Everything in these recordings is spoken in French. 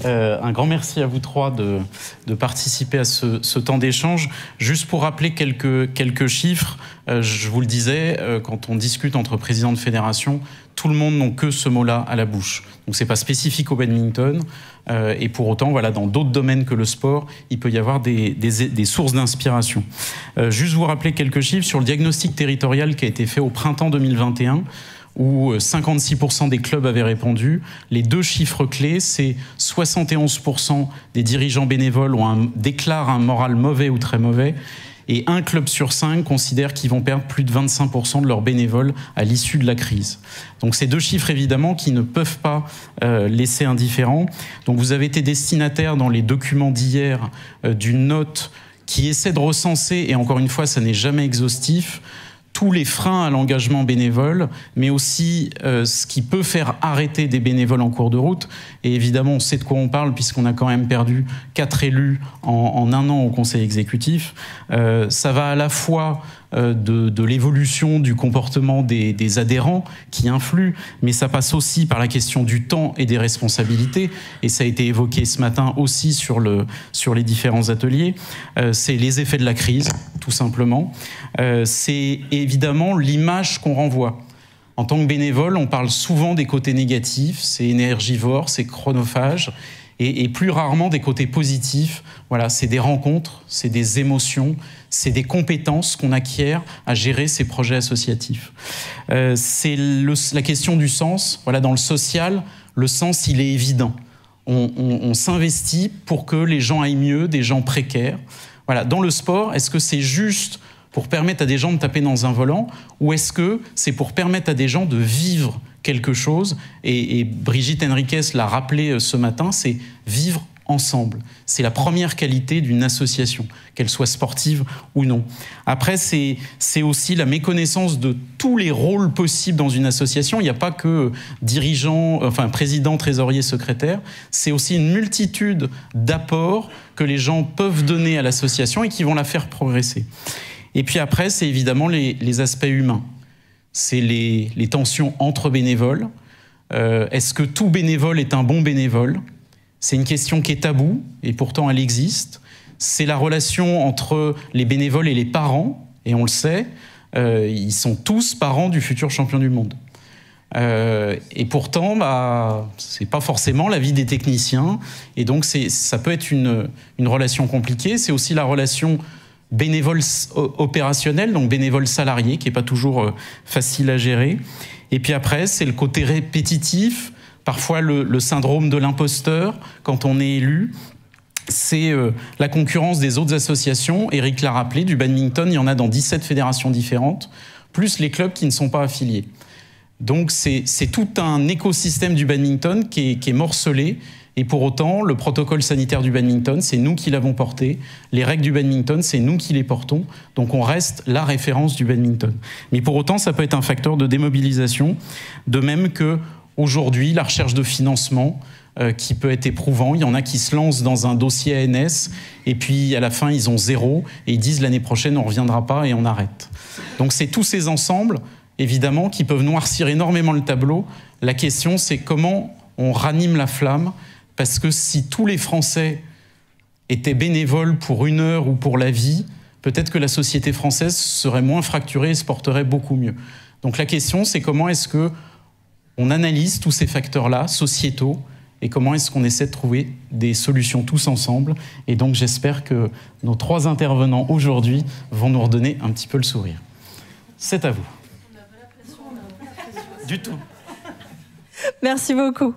Un grand merci à vous trois de participer à ce temps d'échange. Juste pour rappeler quelques chiffres, je vous le disais, quand on discute entre présidents de fédération, tout le monde n'a que ce mot-là à la bouche. Donc c'est pas spécifique au badminton. Et pour autant, voilà, dans d'autres domaines que le sport, il peut y avoir des sources d'inspiration. Juste vous rappeler quelques chiffres sur le diagnostic territorial qui a été fait au printemps 2021, où 56% des clubs avaient répondu. Les deux chiffres clés, c'est 71% des dirigeants bénévoles déclarent un moral mauvais ou très mauvais, et un club sur 5 considère qu'ils vont perdre plus de 25% de leurs bénévoles à l'issue de la crise. Donc ces deux chiffres, évidemment, qui ne peuvent pas laisser indifférents. Donc vous avez été destinataire dans les documents d'hier d'une note qui essaie de recenser, et encore une fois, ça n'est jamais exhaustif, tous les freins à l'engagement bénévole, mais aussi ce qui peut faire arrêter des bénévoles en cours de route. Et évidemment, on sait de quoi on parle, puisqu'on a quand même perdu 4 élus en un an au Conseil exécutif. Ça va à la fois de l'évolution du comportement des adhérents qui influent, mais ça passe aussi par la question du temps et des responsabilités. Et ça a été évoqué ce matin aussi sur les différents ateliers. C'est les effets de la crise, tout simplement. C'est évidemment l'image qu'on renvoie. En tant que bénévole, on parle souvent des côtés négatifs, c'est énergivore, c'est chronophage, et plus rarement des côtés positifs. Voilà, c'est des rencontres, c'est des émotions, c'est des compétences qu'on acquiert à gérer ces projets associatifs. C'est la question du sens. Voilà, dans le social, le sens, il est évident. On s'investit pour que les gens aillent mieux, des gens précaires. Voilà, dans le sport, est-ce que c'est juste pour permettre à des gens de taper dans un volant, ou est-ce que c'est pour permettre à des gens de vivre quelque chose, et Brigitte Henriquez l'a rappelé ce matin, c'est vivre ensemble. C'est la première qualité d'une association, qu'elle soit sportive ou non. Après, c'est aussi la méconnaissance de tous les rôles possibles dans une association. Il n'y a pas que dirigeant, enfin président, trésorier, secrétaire. C'est aussi une multitude d'apports que les gens peuvent donner à l'association et qui vont la faire progresser. Et puis après, c'est évidemment les aspects humains. C'est les tensions entre bénévoles. Est-ce que tout bénévole est un bon bénévole ? C'est une question qui est taboue, et pourtant elle existe. C'est la relation entre les bénévoles et les parents, et on le sait, ils sont tous parents du futur champion du monde. Et pourtant, c'est pas forcément l'avis des techniciens, et donc ça peut être une relation compliquée. C'est aussi la relation bénévole opérationnel, donc bénévole salarié, qui n'est pas toujours facile à gérer. Et puis après, c'est le côté répétitif, parfois le syndrome de l'imposteur quand on est élu. C'est la concurrence des autres associations. Eric l'a rappelé, du badminton, il y en a dans 17 fédérations différentes, plus les clubs qui ne sont pas affiliés. Donc c'est tout un écosystème du badminton qui est morcelé. Et pour autant, le protocole sanitaire du badminton, c'est nous qui l'avons porté. Les règles du badminton, c'est nous qui les portons. Donc on reste la référence du badminton. Mais pour autant, ça peut être un facteur de démobilisation. De même qu'aujourd'hui, la recherche de financement, qui peut être éprouvant. Il y en a qui se lancent dans un dossier ANS et puis à la fin, ils ont 0 et ils disent l'année prochaine, on ne reviendra pas et on arrête. Donc c'est tous ces ensembles, évidemment, qui peuvent noircir énormément le tableau. La question, c'est comment on ranime la flamme. Parce que si tous les Français étaient bénévoles pour 1 heure ou pour la vie, peut-être que la société française serait moins fracturée et se porterait beaucoup mieux. Donc la question, c'est comment est-ce qu'on analyse tous ces facteurs-là, sociétaux, et comment est-ce qu'on essaie de trouver des solutions tous ensemble. Et donc j'espère que nos 3 intervenants aujourd'hui vont nous redonner un petit peu le sourire. C'est à vous. On n'a pas la pression, on n'a pas la pression. Du tout. Merci beaucoup.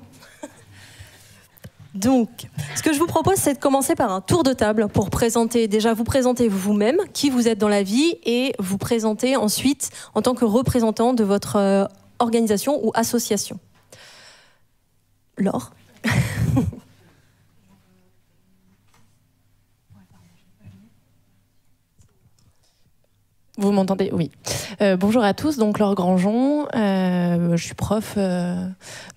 Donc, ce que je vous propose, c'est de commencer par un tour de table pour vous présenter vous-même, qui vous êtes dans la vie, et vous présenter ensuite en tant que représentant de votre organisation ou association. Laure. Vous m'entendez? Oui. Bonjour à tous, donc Laure Grangeon, je suis prof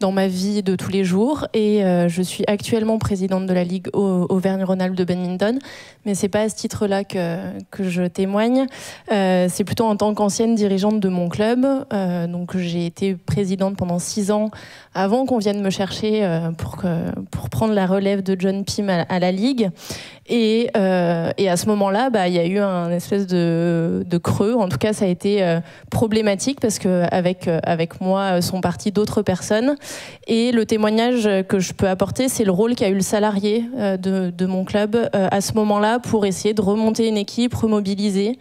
dans ma vie de tous les jours et je suis actuellement présidente de la Ligue Auvergne-Rhône-Alpes de badminton, mais c'est pas à ce titre-là que je témoigne, c'est plutôt en tant qu'ancienne dirigeante de mon club, donc j'ai été présidente pendant 6 ans avant qu'on vienne me chercher pour prendre la relève de John Pym à la Ligue. Et à ce moment-là, il y a eu un espèce de creux. En tout cas, ça a été problématique parce que avec moi sont parties d'autres personnes. Et le témoignage que je peux apporter, c'est le rôle qu'a eu le salarié de mon club à ce moment-là pour essayer de remonter une équipe, remobiliser.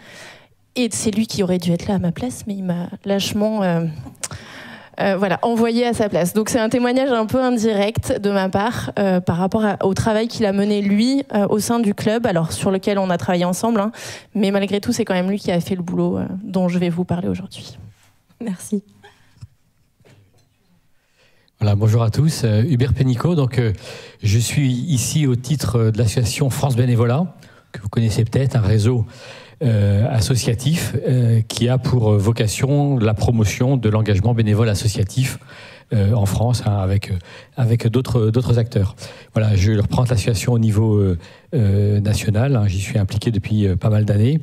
Et c'est lui qui aurait dû être là à ma place, mais il m'a lâchement envoyé à sa place. Donc c'est un témoignage un peu indirect de ma part par rapport au travail qu'il a mené lui au sein du club, alors sur lequel on a travaillé ensemble, hein, mais malgré tout c'est quand même lui qui a fait le boulot dont je vais vous parler aujourd'hui. Merci. Voilà, bonjour à tous, Hubert Pénicaud, donc je suis ici au titre de l'association France Bénévolat, que vous connaissez peut-être, un réseau associatif qui a pour vocation la promotion de l'engagement bénévole associatif en France, hein, avec d'autres acteurs. Voilà, je représente l'association au niveau national, hein, j'y suis impliqué depuis pas mal d'années.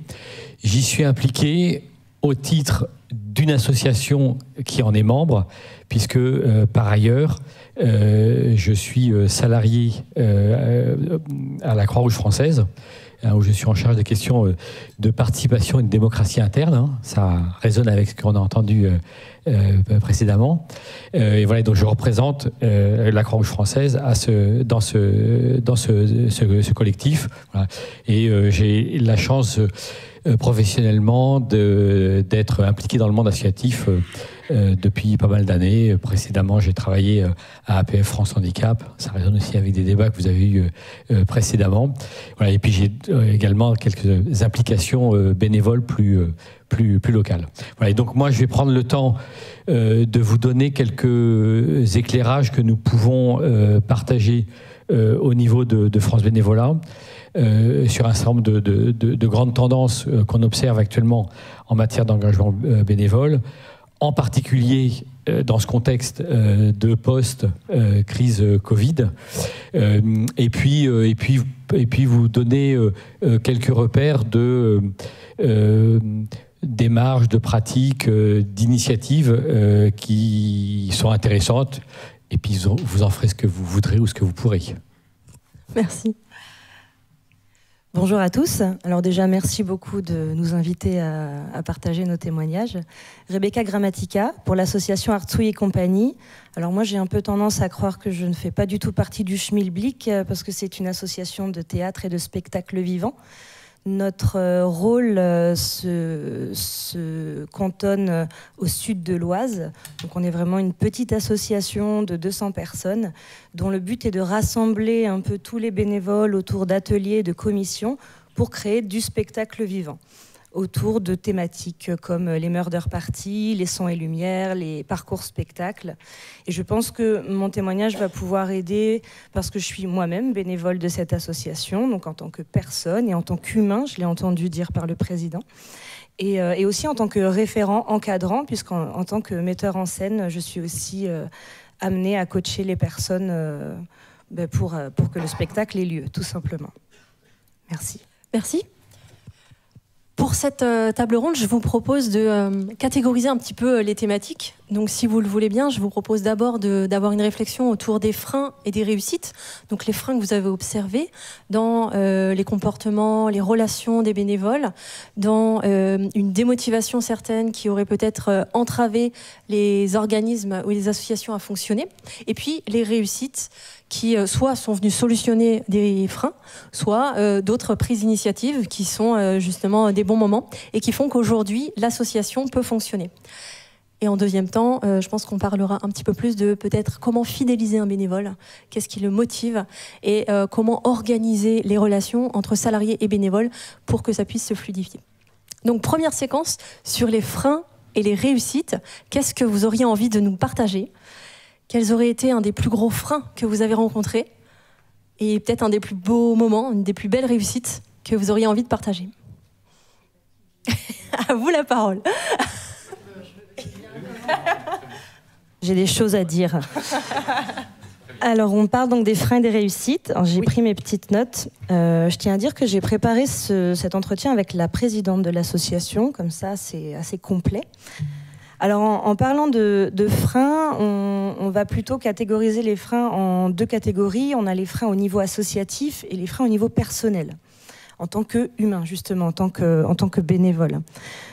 J'y suis impliqué au titre d'une association qui en est membre, puisque par ailleurs, je suis salarié à la Croix-Rouge française, où je suis en charge des questions de participation et de démocratie interne. Hein. Ça résonne avec ce qu'on a entendu précédemment. Et voilà, donc je représente la Croix-Rouge française dans ce collectif. Voilà. Et j'ai la chance professionnellement d'être impliqué dans le monde associatif depuis pas mal d'années. Précédemment, j'ai travaillé à APF France Handicap. Ça résonne aussi avec des débats que vous avez eus précédemment. Voilà, et puis j'ai également quelques implications bénévoles plus locales. Voilà, et donc moi, je vais prendre le temps de vous donner quelques éclairages que nous pouvons partager au niveau de France Bénévolat. Sur un certain nombre de grandes tendances qu'on observe actuellement en matière d'engagement bénévole, en particulier dans ce contexte de post-crise Covid, et puis vous donner quelques repères de démarches, de pratiques, d'initiatives qui sont intéressantes, et puis vous en ferez ce que vous voudrez ou ce que vous pourrez. Merci. Bonjour à tous. Alors déjà, merci beaucoup de nous inviter à partager nos témoignages. Rebecca Grammatica, pour l'association Artsui et compagnie. Alors moi, j'ai un peu tendance à croire que je ne fais pas du tout partie du Schmilblick, parce que c'est une association de théâtre et de spectacle vivant. Notre rôle se cantonne au sud de l'Oise. Donc on est vraiment une petite association de 200 personnes dont le but est de rassembler un peu tous les bénévoles autour d'ateliers, de commissions pour créer du spectacle vivant autour de thématiques comme les murder parties, les sons et lumières, les parcours spectacles. Et je pense que mon témoignage va pouvoir aider parce que je suis moi-même bénévole de cette association, donc en tant que personne et en tant qu'humain, je l'ai entendu dire par le président, et aussi en tant que référent encadrant, puisqu'en tant que metteur en scène, je suis aussi amenée à coacher les personnes pour que le spectacle ait lieu, tout simplement. Merci. Merci. Pour cette table ronde, je vous propose de catégoriser un petit peu les thématiques. Donc, si vous le voulez bien, je vous propose d'abord d'avoir une réflexion autour des freins et des réussites. Donc, les freins que vous avez observés dans les comportements, les relations des bénévoles, dans une démotivation certaine qui aurait peut-être entravé les organismes ou les associations à fonctionner. Et puis, les réussites qui soit sont venus solutionner des freins, soit d'autres prises d'initiative qui sont justement des bons moments et qui font qu'aujourd'hui, l'association peut fonctionner. Et en deuxième temps, je pense qu'on parlera un petit peu plus de peut-être comment fidéliser un bénévole, qu'est-ce qui le motive et comment organiser les relations entre salariés et bénévoles pour que ça puisse se fluidifier. Donc première séquence sur les freins et les réussites, qu'est-ce que vous auriez envie de nous partager ? Quels auraient été un des plus gros freins que vous avez rencontrés et peut-être un des plus beaux moments, une des plus belles réussites que vous auriez envie de partager ? À vous la parole. J'ai des choses à dire. Alors, on parle donc des freins et des réussites. J'ai pris mes petites notes. Je tiens à dire que j'ai préparé cet entretien avec la présidente de l'association. Comme ça, c'est assez complet. Alors, en parlant de freins, on va plutôt catégoriser les freins en deux catégories. On a les freins au niveau associatif et les freins au niveau personnel, en tant qu'humain, justement, en tant que bénévole.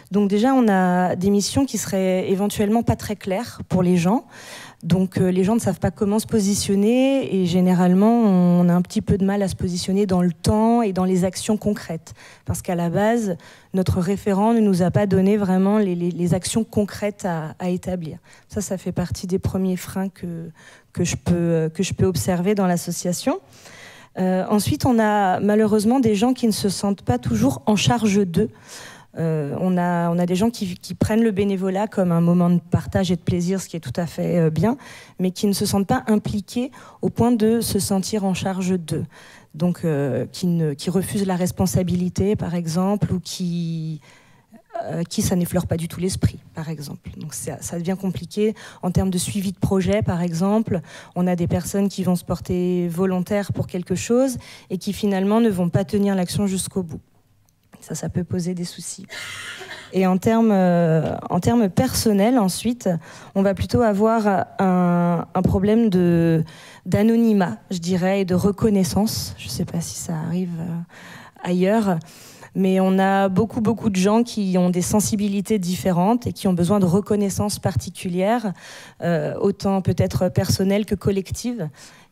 Donc déjà, on a des missions qui seraient éventuellement pas très claires pour les gens. Donc les gens ne savent pas comment se positionner et généralement on a un petit peu de mal à se positionner dans le temps et dans les actions concrètes. Parce qu'à la base, notre référent ne nous a pas donné vraiment les actions concrètes à établir. Ça fait partie des premiers freins que je peux observer dans l'association. Ensuite, on a malheureusement des gens qui ne se sentent pas toujours en charge d'eux. On a des gens qui prennent le bénévolat comme un moment de partage et de plaisir, ce qui est tout à fait bien, mais qui ne se sentent pas impliqués au point de se sentir en charge d'eux. Donc, qui refusent la responsabilité, par exemple, ou qui ça n'effleure pas du tout l'esprit, par exemple. Donc ça devient compliqué en termes de suivi de projet, par exemple. On a des personnes qui vont se porter volontaires pour quelque chose et qui finalement ne vont pas tenir l'action jusqu'au bout. Ça peut poser des soucis. Et en termes personnels, ensuite, on va plutôt avoir un problème d'anonymat, je dirais, et de reconnaissance. Je ne sais pas si ça arrive ailleurs, mais on a beaucoup de gens qui ont des sensibilités différentes et qui ont besoin de reconnaissance particulière, autant peut-être personnelle que collective.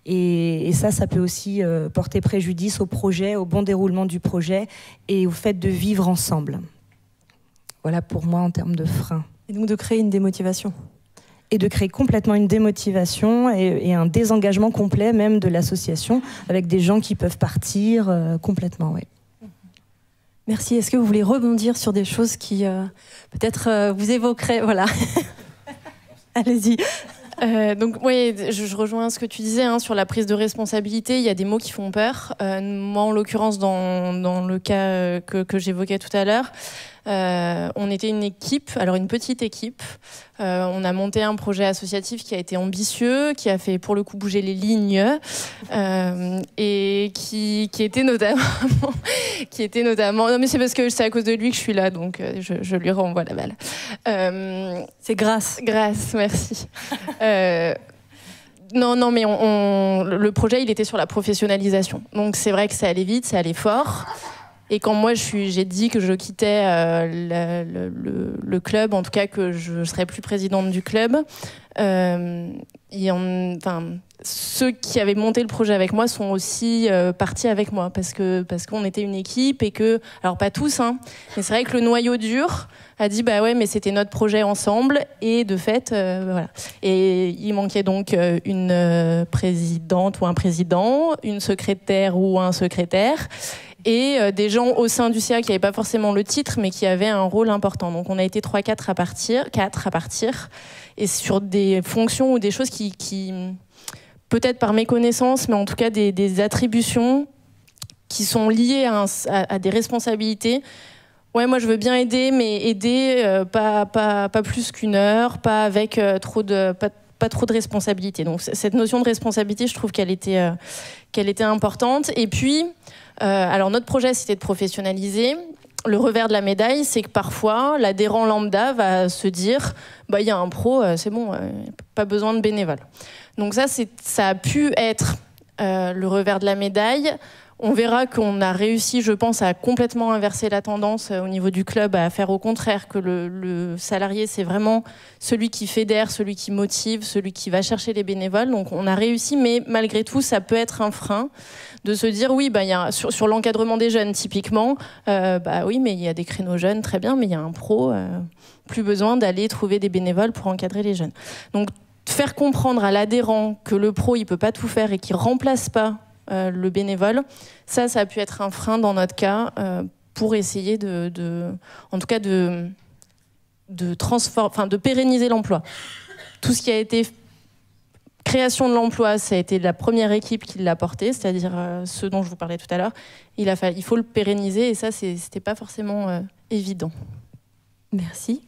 Et ça peut aussi porter préjudice au projet, au bon déroulement du projet et au fait de vivre ensemble. Voilà pour moi en termes de freins. Et donc de créer une démotivation. Et de créer complètement une démotivation et un désengagement complet même de l'association, avec des gens qui peuvent partir complètement, oui. Merci. Est-ce que vous voulez rebondir sur des choses qui peut-être vous évoqueraient, voilà. Allez-y. Donc oui, je rejoins ce que tu disais sur la prise de responsabilité. Il y a des mots qui font peur. Moi, en l'occurrence, dans le cas que j'évoquais tout à l'heure, on était une équipe, alors une petite équipe. On a monté un projet associatif qui a été ambitieux, qui a fait pour le coup bouger les lignes et qui était notamment non mais c'est parce que c'est à cause de lui que je suis là, donc je lui renvoie la balle. C'est grâce, merci. Non, mais le projet, il était sur la professionnalisation. Donc c'est vrai que ça allait vite, ça allait fort. Et quand moi j'ai dit que je quittais le club, en tout cas que je serais plus présidente du club, ceux qui avaient monté le projet avec moi sont aussi partis avec moi parce qu'on était une équipe et que, alors pas tous, mais c'est vrai que le noyau dur a dit bah ouais, mais c'était notre projet ensemble et de fait voilà. Et il manquait donc une présidente ou un président, une secrétaire ou un secrétaire. Et des gens au sein du CA qui n'avaient pas forcément le titre, mais qui avaient un rôle important. Donc on a été 4 à partir, et sur des fonctions ou des choses qui peut-être par méconnaissance, mais en tout cas des attributions qui sont liées à des responsabilités. Ouais, moi je veux bien aider, mais aider pas plus qu'1 heure, pas avec pas trop de responsabilité. Donc cette notion de responsabilité, je trouve qu'elle était importante. Et puis, alors notre projet, c'était de professionnaliser. Le revers de la médaille, c'est que parfois, l'adhérent lambda va se dire bah, y a un pro, c'est bon, pas besoin de bénévoles. Donc ça a pu être le revers de la médaille. On verra qu'on a réussi, je pense, à complètement inverser la tendance au niveau du club, à faire au contraire que le salarié, c'est vraiment celui qui fédère, celui qui motive, celui qui va chercher les bénévoles. Donc on a réussi, mais malgré tout, ça peut être un frein de se dire oui, bah, sur l'encadrement des jeunes, typiquement, bah oui, mais il y a des créneaux jeunes, très bien, mais il y a un pro, plus besoin d'aller trouver des bénévoles pour encadrer les jeunes. Donc faire comprendre à l'adhérent que le pro, il peut pas tout faire et qu'il remplace pas le bénévole, ça a pu être un frein dans notre cas pour essayer en tout cas de pérenniser l'emploi. Tout ce qui a été création de l'emploi, ça a été la première équipe qui l'a porté, c'est-à-dire ce dont je vous parlais tout à l'heure. Il faut le pérenniser et ça, c'était pas forcément évident. Merci.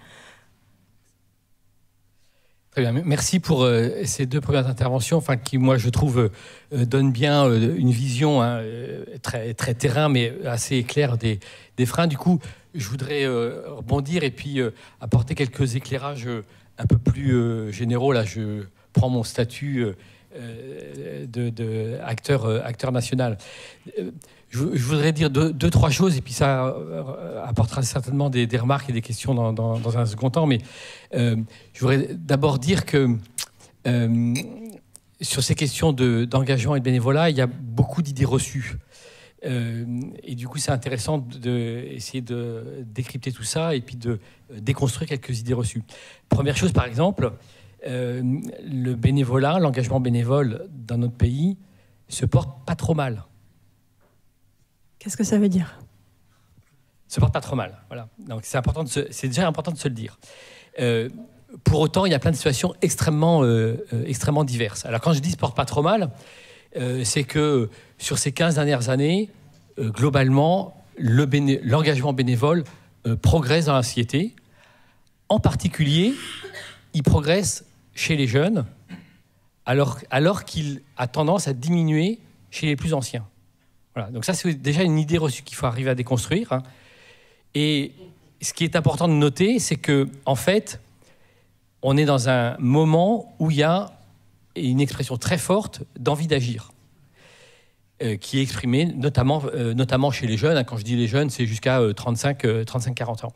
Très bien, merci pour ces deux premières interventions, qui, moi, je trouve, donnent bien une vision très, très terrain, mais assez claire des freins. Du coup, je voudrais rebondir et puis apporter quelques éclairages un peu plus généraux. Là, je prends mon statut d'acteur national. Je voudrais dire deux, trois choses, et puis ça apportera certainement des remarques et des questions dans un second temps. Mais je voudrais d'abord dire que sur ces questions d'engagement et de bénévolat, il y a beaucoup d'idées reçues. Et du coup, c'est intéressant d'essayer de décrypter tout ça et puis de déconstruire quelques idées reçues. Première chose, par exemple, le bénévolat, l'engagement bénévole dans notre pays se porte pas trop mal. Qu'est-ce que ça veut dire ? Se porte pas trop mal, voilà. Donc c'est déjà important de se le dire. Pour autant, il y a plein de situations extrêmement diverses. Alors quand je dis se porte pas trop mal, c'est que sur ces 15 dernières années, globalement, l'engagement bénévole progresse dans la société. En particulier, il progresse chez les jeunes, alors qu'il a tendance à diminuer chez les plus anciens. Voilà. Donc ça, c'est déjà une idée reçue qu'il faut arriver à déconstruire. Hein. Et ce qui est important de noter, c'est que, en fait, on est dans un moment où il y a une expression très forte d'envie d'agir, qui est exprimée notamment chez les jeunes. Hein. Quand je dis les jeunes, c'est jusqu'à 35-40 ans.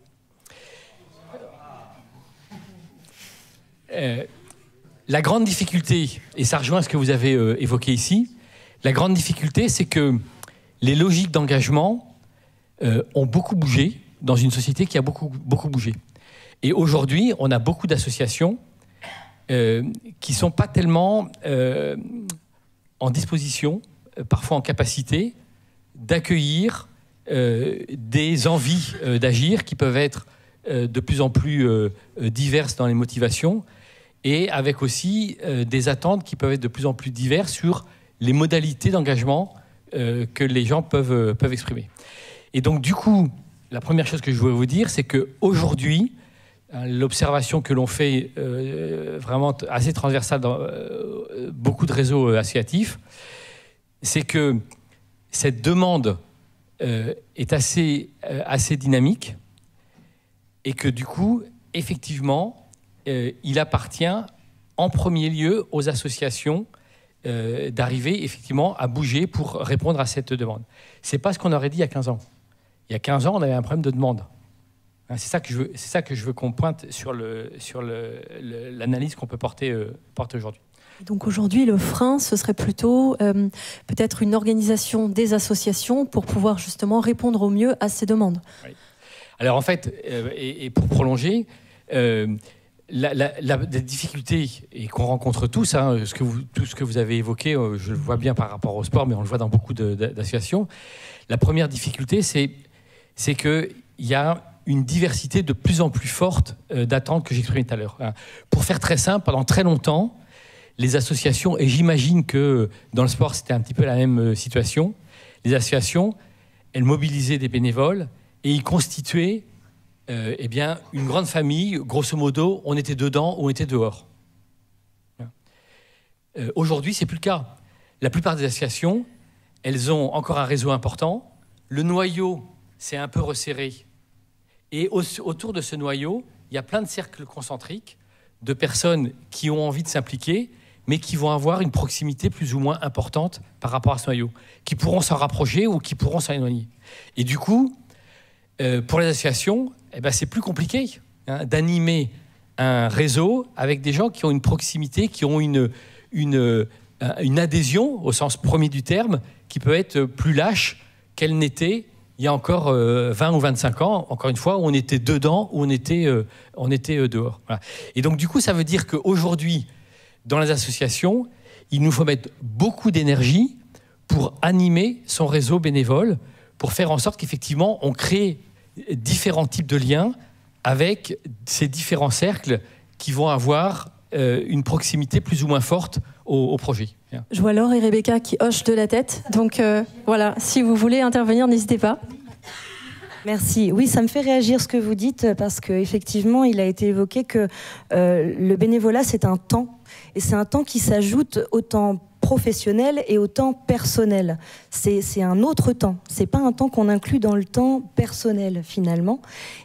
La grande difficulté, et ça rejoint ce que vous avez évoqué ici, la grande difficulté, c'est que les logiques d'engagement ont beaucoup bougé dans une société qui a beaucoup bougé. Et aujourd'hui, on a beaucoup d'associations qui ne sont pas tellement en disposition, parfois en capacité, d'accueillir des envies d'agir qui peuvent être de plus en plus diverses dans les motivations et avec aussi des attentes qui peuvent être de plus en plus diverses sur les modalités d'engagement que les gens peuvent exprimer. Et donc, du coup, la première chose que je voudrais vous dire, c'est qu'aujourd'hui, l'observation que l'on fait vraiment assez transversale dans beaucoup de réseaux associatifs, c'est que cette demande est assez dynamique et que du coup, effectivement, il appartient en premier lieu aux associations d'arriver effectivement à bouger pour répondre à cette demande. C'est pas ce qu'on aurait dit il y a 15 ans. Il y a 15 ans, on avait un problème de demande. C'est ça que je veux qu'on pointe sur l'analyse qu'on peut porter aujourd'hui. Donc aujourd'hui, le frein, ce serait plutôt peut-être une organisation des associations pour pouvoir justement répondre au mieux à ces demandes. Oui. Alors en fait, et pour prolonger, la difficulté et qu'on rencontre tous, hein, tout ce que vous avez évoqué, je le vois bien par rapport au sport, mais on le voit dans beaucoup d'associations. La première difficulté, c'est qu'il y a une diversité de plus en plus forte d'attentes que j'exprimais tout à l'heure. Pour faire très simple, pendant très longtemps, les associations, et j'imagine que dans le sport c'était un petit peu la même situation, les associations, elles mobilisaient des bénévoles et ils constituaient une grande famille. Grosso modo, on était dedans ou on était dehors. Aujourd'hui, c'est plus le cas. La plupart des associations, elles ont encore un réseau important. Le noyau s'est un peu resserré. Et autour de ce noyau, il y a plein de cercles concentriques de personnes qui ont envie de s'impliquer, mais qui vont avoir une proximité plus ou moins importante par rapport à ce noyau, qui pourront s'en rapprocher ou qui pourront s'en éloigner. Et du coup, pour les associations, c'est plus compliqué d'animer un réseau avec des gens qui ont une proximité, qui ont une adhésion, au sens premier du terme, qui peut être plus lâche qu'elle n'était il y a encore 20 ou 25 ans, encore une fois, où on était dedans, où on était dehors. Voilà. Et donc, du coup, ça veut dire qu'aujourd'hui, dans les associations, il nous faut mettre beaucoup d'énergie pour animer son réseau bénévole, pour faire en sorte qu'effectivement, on crée différents types de liens avec ces différents cercles qui vont avoir une proximité plus ou moins forte au projet. Je vois Laure et Rebecca qui hochent de la tête. Donc voilà, si vous voulez intervenir, n'hésitez pas. Merci. Oui, ça me fait réagir ce que vous dites parce qu'effectivement, il a été évoqué que le bénévolat, c'est un temps. Et c'est un temps qui s'ajoute au temps professionnel et au temps personnel. C'est un autre temps. C'est pas un temps qu'on inclut dans le temps personnel, finalement.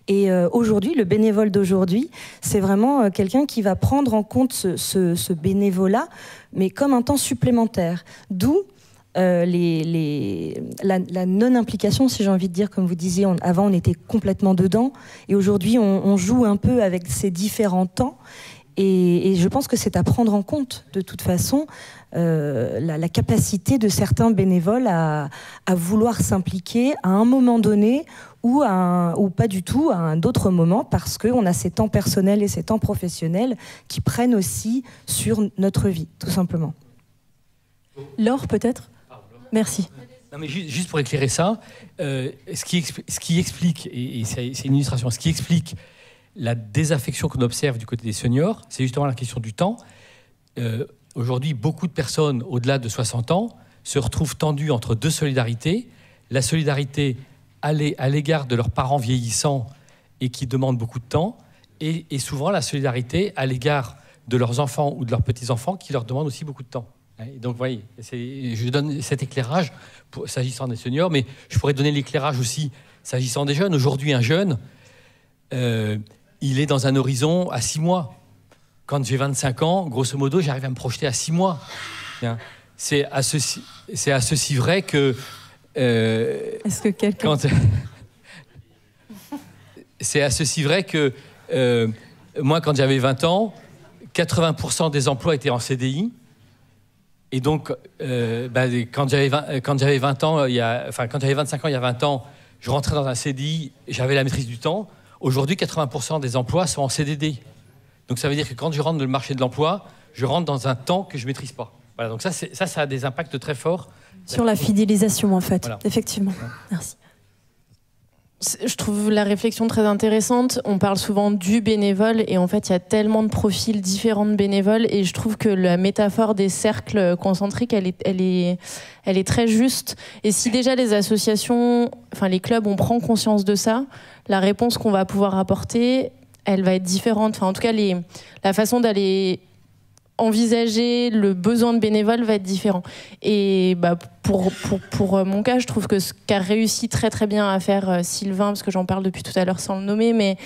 Et aujourd'hui, le bénévole d'aujourd'hui, c'est vraiment quelqu'un qui va prendre en compte ce bénévolat, mais comme un temps supplémentaire. D'où la non-implication, si j'ai envie de dire, comme vous disiez, avant on était complètement dedans, et aujourd'hui on joue un peu avec ces différents temps, et je pense que c'est à prendre en compte de toute façon la capacité de certains bénévoles à vouloir s'impliquer à un moment donné ou pas du tout à d'autres moments, parce qu'on a ces temps personnels et ces temps professionnels qui prennent aussi sur notre vie, tout simplement. Laure, peut-être ? Merci. Non, mais juste pour éclairer ça, ce qui explique, et c'est une illustration, ce qui explique la désaffection qu'on observe du côté des seniors, c'est justement la question du temps. Aujourd'hui, beaucoup de personnes au-delà de 60 ans se retrouvent tendues entre deux solidarités. La solidarité à l'égard de leurs parents vieillissants et qui demandent beaucoup de temps, et souvent la solidarité à l'égard de leurs enfants ou de leurs petits-enfants qui leur demandent aussi beaucoup de temps. Et donc, vous voyez, je donne cet éclairage s'agissant des seniors, mais je pourrais donner l'éclairage aussi s'agissant des jeunes. Aujourd'hui, un jeune, il est dans un horizon à 6 mois. Quand j'ai 25 ans, grosso modo, j'arrive à me projeter à 6 mois. C'est à ceci vrai que... Est-ce que quelqu'un... C'est à ceci vrai que moi, quand j'avais 20 ans, 80% des emplois étaient en CDI. Et donc, quand j'avais 20 ans, quand j'avais 25 ans, il y a 20 ans, je rentrais dans un CDI, j'avais la maîtrise du temps. Aujourd'hui, 80% des emplois sont en CDD. Donc ça veut dire que quand je rentre dans le marché de l'emploi, je rentre dans un temps que je ne maîtrise pas. Voilà, donc ça a des impacts très forts. Sur la fidélisation, en fait, voilà. Effectivement. Merci. Je trouve la réflexion très intéressante. On parle souvent du bénévole et en fait, il y a tellement de profils différents de bénévoles et je trouve que la métaphore des cercles concentriques, elle est très juste. Et si déjà les associations, enfin les clubs, on prend conscience de ça, la réponse qu'on va pouvoir apporter, elle va être différente. Enfin, en tout cas, la façon d'aller envisager le besoin de bénévoles va être différent. Et pour mon cas, je trouve que ce qu'a réussi très très bien à faire Sylvain, parce que j'en parle depuis tout à l'heure sans le nommer, mais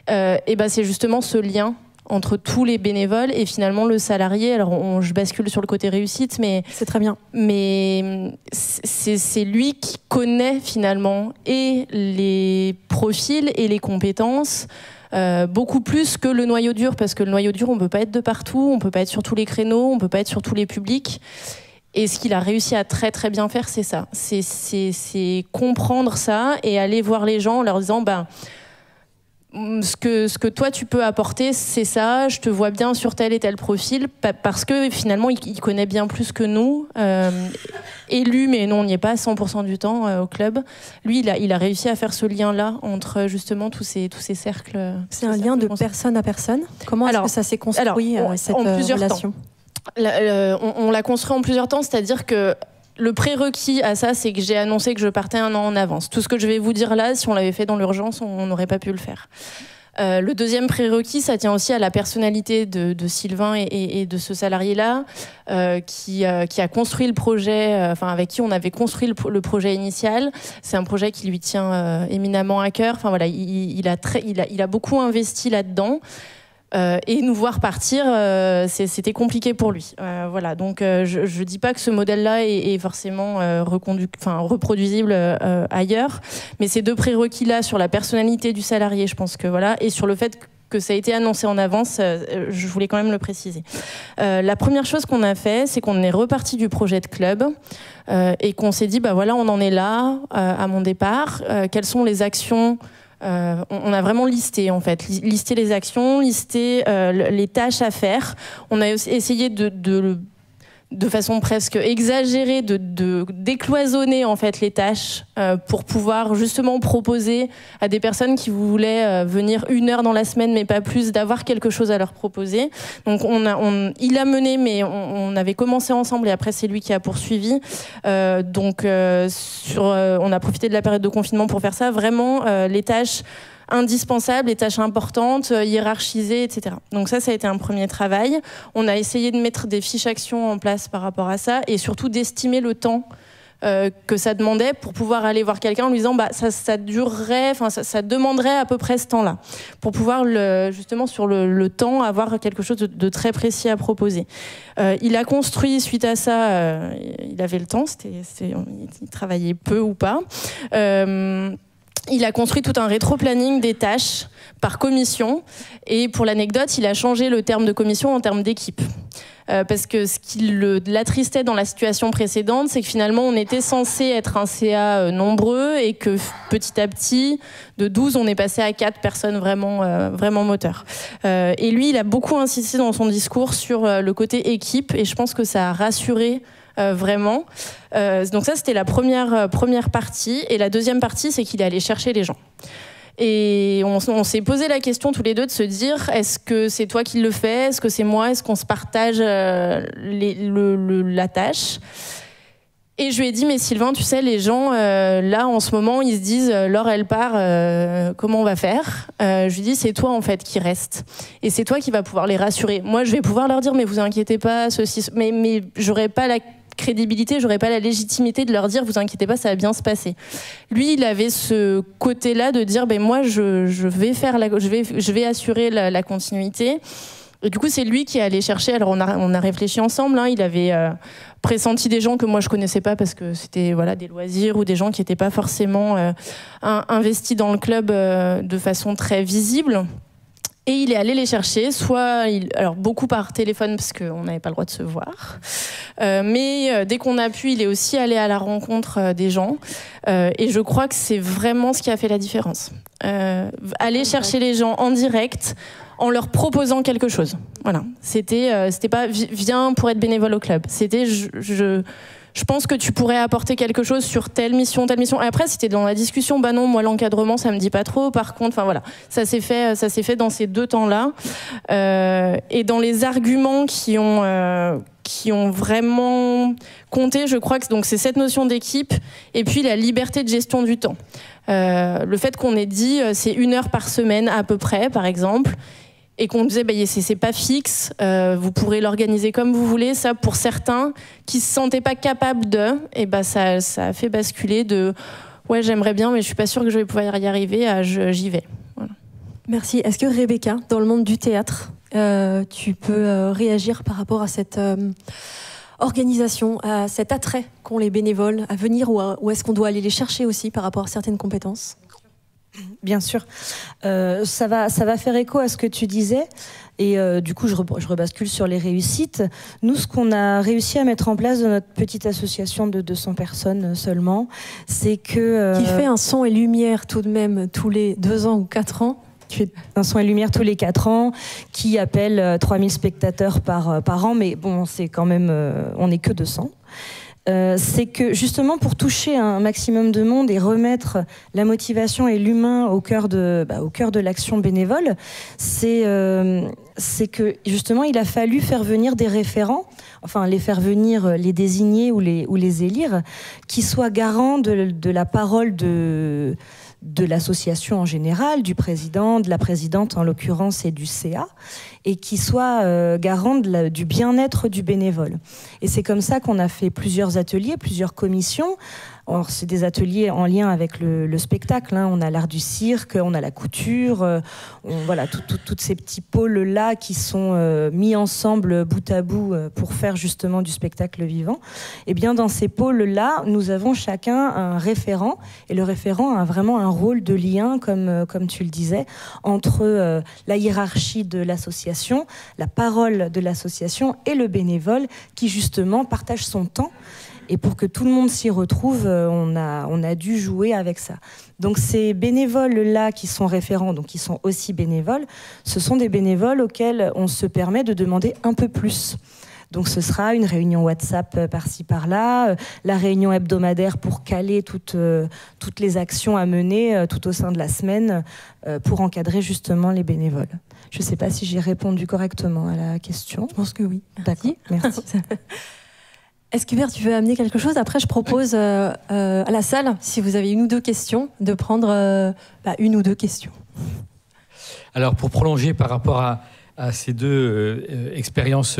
c'est justement ce lien entre tous les bénévoles et finalement le salarié. Alors je bascule sur le côté réussite, mais c'est très bien. Mais c'est lui qui connaît finalement et les profils et les compétences. Beaucoup plus que le noyau dur, parce que le noyau dur, on ne peut pas être de partout, on ne peut pas être sur tous les créneaux, on ne peut pas être sur tous les publics. Et ce qu'il a réussi à très très bien faire, c'est ça. C'est comprendre ça et aller voir les gens en leur disant ce que toi tu peux apporter, c'est ça, je te vois bien sur tel et tel profil, parce que finalement il connaît bien plus que nous, élu, mais non, on n'y est pas 100% du temps au club. Lui, il a réussi à faire ce lien-là entre justement tous ces cercles. C'est un lien de personne à personne. Comment est-ce que ça s'est construit, cette relation ? On l'a construit en plusieurs temps, c'est-à-dire que le prérequis à ça, c'est que j'ai annoncé que je partais 1 an en avance. Tout ce que je vais vous dire là, si on l'avait fait dans l'urgence, on n'aurait pas pu le faire. Le deuxième prérequis, ça tient aussi à la personnalité de Sylvain et de ce salarié-là, qui a construit le projet, avec qui on avait construit le projet initial. C'est un projet qui lui tient éminemment à cœur. Enfin voilà, il a beaucoup investi là-dedans. Et nous voir partir, c'était compliqué pour lui. Voilà, donc je dis pas que ce modèle-là est forcément reproduisible ailleurs, mais ces deux prérequis-là sur la personnalité du salarié, je pense que voilà, et sur le fait que ça a été annoncé en avance, je voulais quand même le préciser. La première chose qu'on a fait, c'est qu'on est reparti du projet de club et qu'on s'est dit, voilà, on en est là à mon départ. Quelles sont les actions? On a vraiment listé les actions, listé les tâches à faire. On a essayé de de façon presque exagérée de décloisonner en fait les tâches pour pouvoir justement proposer à des personnes qui voulaient venir 1 heure dans la semaine mais pas plus, d'avoir quelque chose à leur proposer. Donc il a mené, mais on avait commencé ensemble et après c'est lui qui a poursuivi. On a profité de la période de confinement pour faire ça. Vraiment les tâches indispensables, les tâches importantes, hiérarchisées, etc. Donc ça a été un premier travail. On a essayé de mettre des fiches actions en place par rapport à ça et surtout d'estimer le temps que ça demandait pour pouvoir aller voir quelqu'un en lui disant ça durerait, enfin ça demanderait à peu près ce temps-là pour pouvoir justement sur le temps avoir quelque chose de très précis à proposer. Il a construit suite à ça, il avait le temps, il travaillait peu ou pas. Il a construit tout un rétro-planning des tâches par commission. Et pour l'anecdote, il a changé le terme de commission en terme d'équipe. Parce que ce qui l'attristait dans la situation précédente, c'est que finalement, on était censé être un CA nombreux et que petit à petit, de 12, on est passé à 4 personnes vraiment moteurs. Et lui, il a beaucoup insisté dans son discours sur le côté équipe et je pense que ça a rassuré vraiment. Donc ça, c'était la première partie. Et la deuxième partie, c'est qu'il est allé chercher les gens. Et on s'est posé la question tous les deux de se dire, est-ce que c'est toi qui le fais? Est-ce que c'est moi? Est-ce qu'on se partage la tâche? Et je lui ai dit, mais Sylvain, tu sais, les gens, là, en ce moment, ils se disent, Laure, elle part, comment on va faire? Je lui dis, c'est toi, en fait, qui reste. Et c'est toi qui vas pouvoir les rassurer. Moi, je vais pouvoir leur dire, mais vous inquiétez pas, ceci, mais j'aurais pas la crédibilité, j'aurais pas la légitimité de leur dire, vous inquiétez pas, ça va bien se passer. Lui, il avait ce côté-là de dire, ben moi, je vais assurer la continuité. Et du coup, c'est lui qui est allé chercher. Alors, on a réfléchi ensemble. Hein, il avait pressenti des gens que moi je connaissais pas parce que c'était des loisirs ou des gens qui n'étaient pas forcément investis dans le club de façon très visible. Et il est allé les chercher, alors beaucoup par téléphone parce qu'on n'avait pas le droit de se voir, mais dès qu'on a pu, il est aussi allé à la rencontre des gens. Et je crois que c'est vraiment ce qui a fait la différence. Aller chercher les gens en direct, en leur proposant quelque chose. Voilà. C'était pas viens pour être bénévole au club. C'était je pense que tu pourrais apporter quelque chose sur telle mission. Et après, c'était dans la discussion. Bah non, moi l'encadrement, ça me dit pas trop. Par contre, enfin voilà, ça s'est fait dans ces 2 temps-là. Et dans les arguments qui ont vraiment compté, je crois que donc c'est cette notion d'équipe et puis la liberté de gestion du temps. Le fait qu'on ait dit c'est 1 heure par semaine à peu près, par exemple. Et qu'on disait, c'est pas fixe, vous pourrez l'organiser comme vous voulez. Ça, pour certains qui se sentaient pas capables ça a fait basculer de ouais, j'aimerais bien, mais je suis pas sûre que je vais pouvoir y arriver, j'y vais. Voilà. Merci. Est-ce que Rebecca, dans le monde du théâtre, tu peux réagir par rapport à cette organisation, à cet attrait qu'ont les bénévoles à venir ou est-ce qu'on doit aller les chercher aussi par rapport à certaines compétences? Bien sûr. Ça va faire écho à ce que tu disais. Et du coup, je rebascule sur les réussites. Nous, ce qu'on a réussi à mettre en place dans notre petite association de 200 personnes seulement, c'est que... Qui fait un son et lumière tout de même tous les 2 ans ou 4 ans. Un son et lumière tous les 4 ans, qui appelle 3000 spectateurs par an. Mais bon, c'est quand même... on n'est que 200. C'est que justement pour toucher un maximum de monde et remettre la motivation et l'humain au cœur de l'action bénévole, c'est que justement il a fallu faire venir des référents, enfin les faire venir, les désigner ou les élire, qui soient garants de la parole de l'association en général, du président, de la présidente en l'occurrence et du CA, et qui soit garant du bien-être du bénévole. Et c'est comme ça qu'on a fait plusieurs ateliers, plusieurs commissions. Or, c'est des ateliers en lien avec le spectacle. Hein. On a l'art du cirque, on a la couture, voilà, tous ces petits pôles-là qui sont mis ensemble bout à bout pour faire justement du spectacle vivant. Et bien, dans ces pôles-là, nous avons chacun un référent, et le référent a vraiment un rôle de lien, comme tu le disais, entre la hiérarchie de l'association, la parole de l'association et le bénévole qui justement partage son temps. Et pour que tout le monde s'y retrouve, on a dû jouer avec ça. Donc ces bénévoles-là qui sont référents, donc qui sont aussi bénévoles, ce sont des bénévoles auxquels on se permet de demander un peu plus. Donc ce sera une réunion WhatsApp par-ci par-là, la réunion hebdomadaire pour caler toutes les actions à mener tout au sein de la semaine pour encadrer justement les bénévoles. Je ne sais pas si j'ai répondu correctement à la question. Je pense que oui. D'accord, merci. Est-ce qu'Hubert, tu veux amener quelque chose? Après, je propose à la salle, si vous avez une ou deux questions, de prendre une ou deux questions. Alors, pour prolonger par rapport à ces deux expériences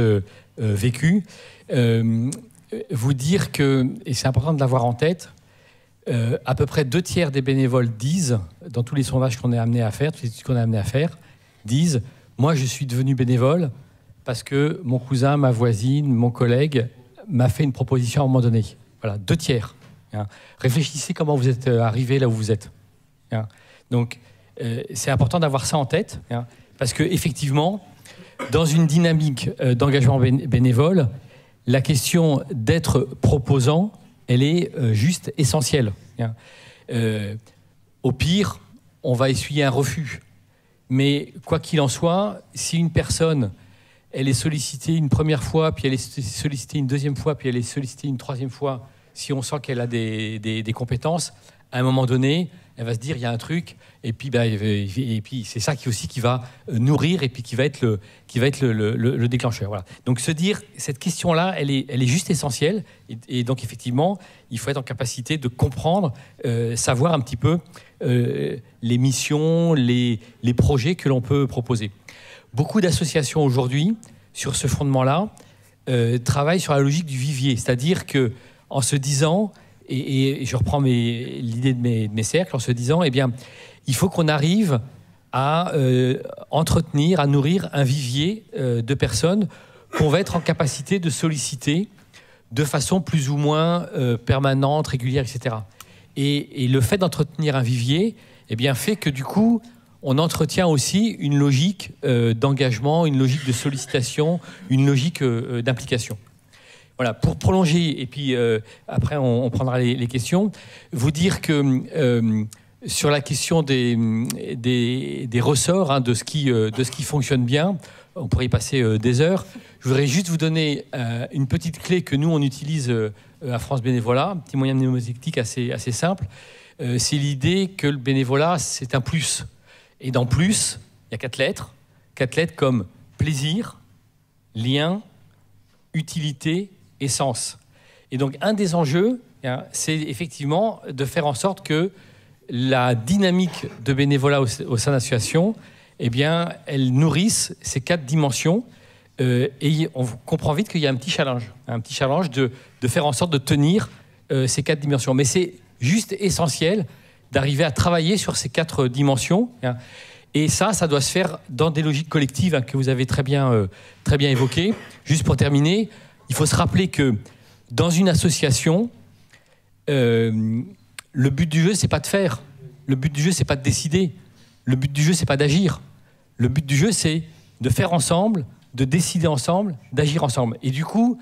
vécues, vous dire que, et c'est important de l'avoir en tête, à peu près 2/3 des bénévoles disent, dans tous les sondages qu'on est amené à faire, toutes les études qu'on est amené à faire, disent « Moi, je suis devenu bénévole parce que mon cousin, ma voisine, mon collègue m'a fait une proposition à un moment donné. » Voilà, 2/3. Hein. Réfléchissez comment vous êtes arrivé là où vous êtes. Hein. Donc, c'est important d'avoir ça en tête, hein, parce qu'effectivement, dans une dynamique d'engagement bénévole, la question d'être proposant, elle est juste essentielle. Hein. Au pire, on va essuyer un refus. Mais quoi qu'il en soit, si une personne, elle est sollicitée une première fois, puis elle est sollicitée une deuxième fois, puis elle est sollicitée une troisième fois, si on sent qu'elle a des compétences, à un moment donné, elle va se dire il y a un truc, et puis c'est ça qui va nourrir, et puis qui va être le déclencheur. Voilà. Donc se dire, cette question-là, elle est juste essentielle, et donc effectivement, il faut être en capacité de comprendre, savoir un petit peu les missions, les projets que l'on peut proposer. Beaucoup d'associations aujourd'hui, sur ce fondement-là, travaillent sur la logique du vivier, c'est-à-dire que en se disant, et je reprends l'idée de mes cercles, en se disant, eh bien, il faut qu'on arrive à entretenir, à nourrir un vivier de personnes qu'on va être en capacité de solliciter de façon plus ou moins permanente, régulière, etc. Et le fait d'entretenir un vivier, eh bien, fait que du coup, on entretient aussi une logique d'engagement, une logique de sollicitation, une logique d'implication. Voilà, pour prolonger, et puis après on prendra les questions, vous dire que sur la question des ressorts, hein, de ce qui fonctionne bien, on pourrait y passer des heures. Je voudrais juste vous donner une petite clé que nous on utilise à France Bénévolat, un petit moyen mnémotechnique assez simple. C'est l'idée que le bénévolat, c'est un plus. Et dans plus, il y a 4 lettres. 4 lettres comme plaisir, lien, utilité et sens. Et donc, un des enjeux, hein, c'est effectivement de faire en sorte que la dynamique de bénévolat au sein de l'association, eh bien, elle nourrisse ces 4 dimensions. Et on comprend vite qu'il y a un petit challenge de faire en sorte de tenir ces 4 dimensions. Mais c'est juste essentiel d'arriver à travailler sur ces 4 dimensions. Hein. Et ça doit se faire dans des logiques collectives, hein, que vous avez très bien évoquées. Juste pour terminer, il faut se rappeler que dans une association, le but du jeu, c'est pas de faire. Le but du jeu, c'est pas de décider. Le but du jeu, c'est pas d'agir. Le but du jeu, c'est de faire ensemble, de décider ensemble, d'agir ensemble. Et du coup,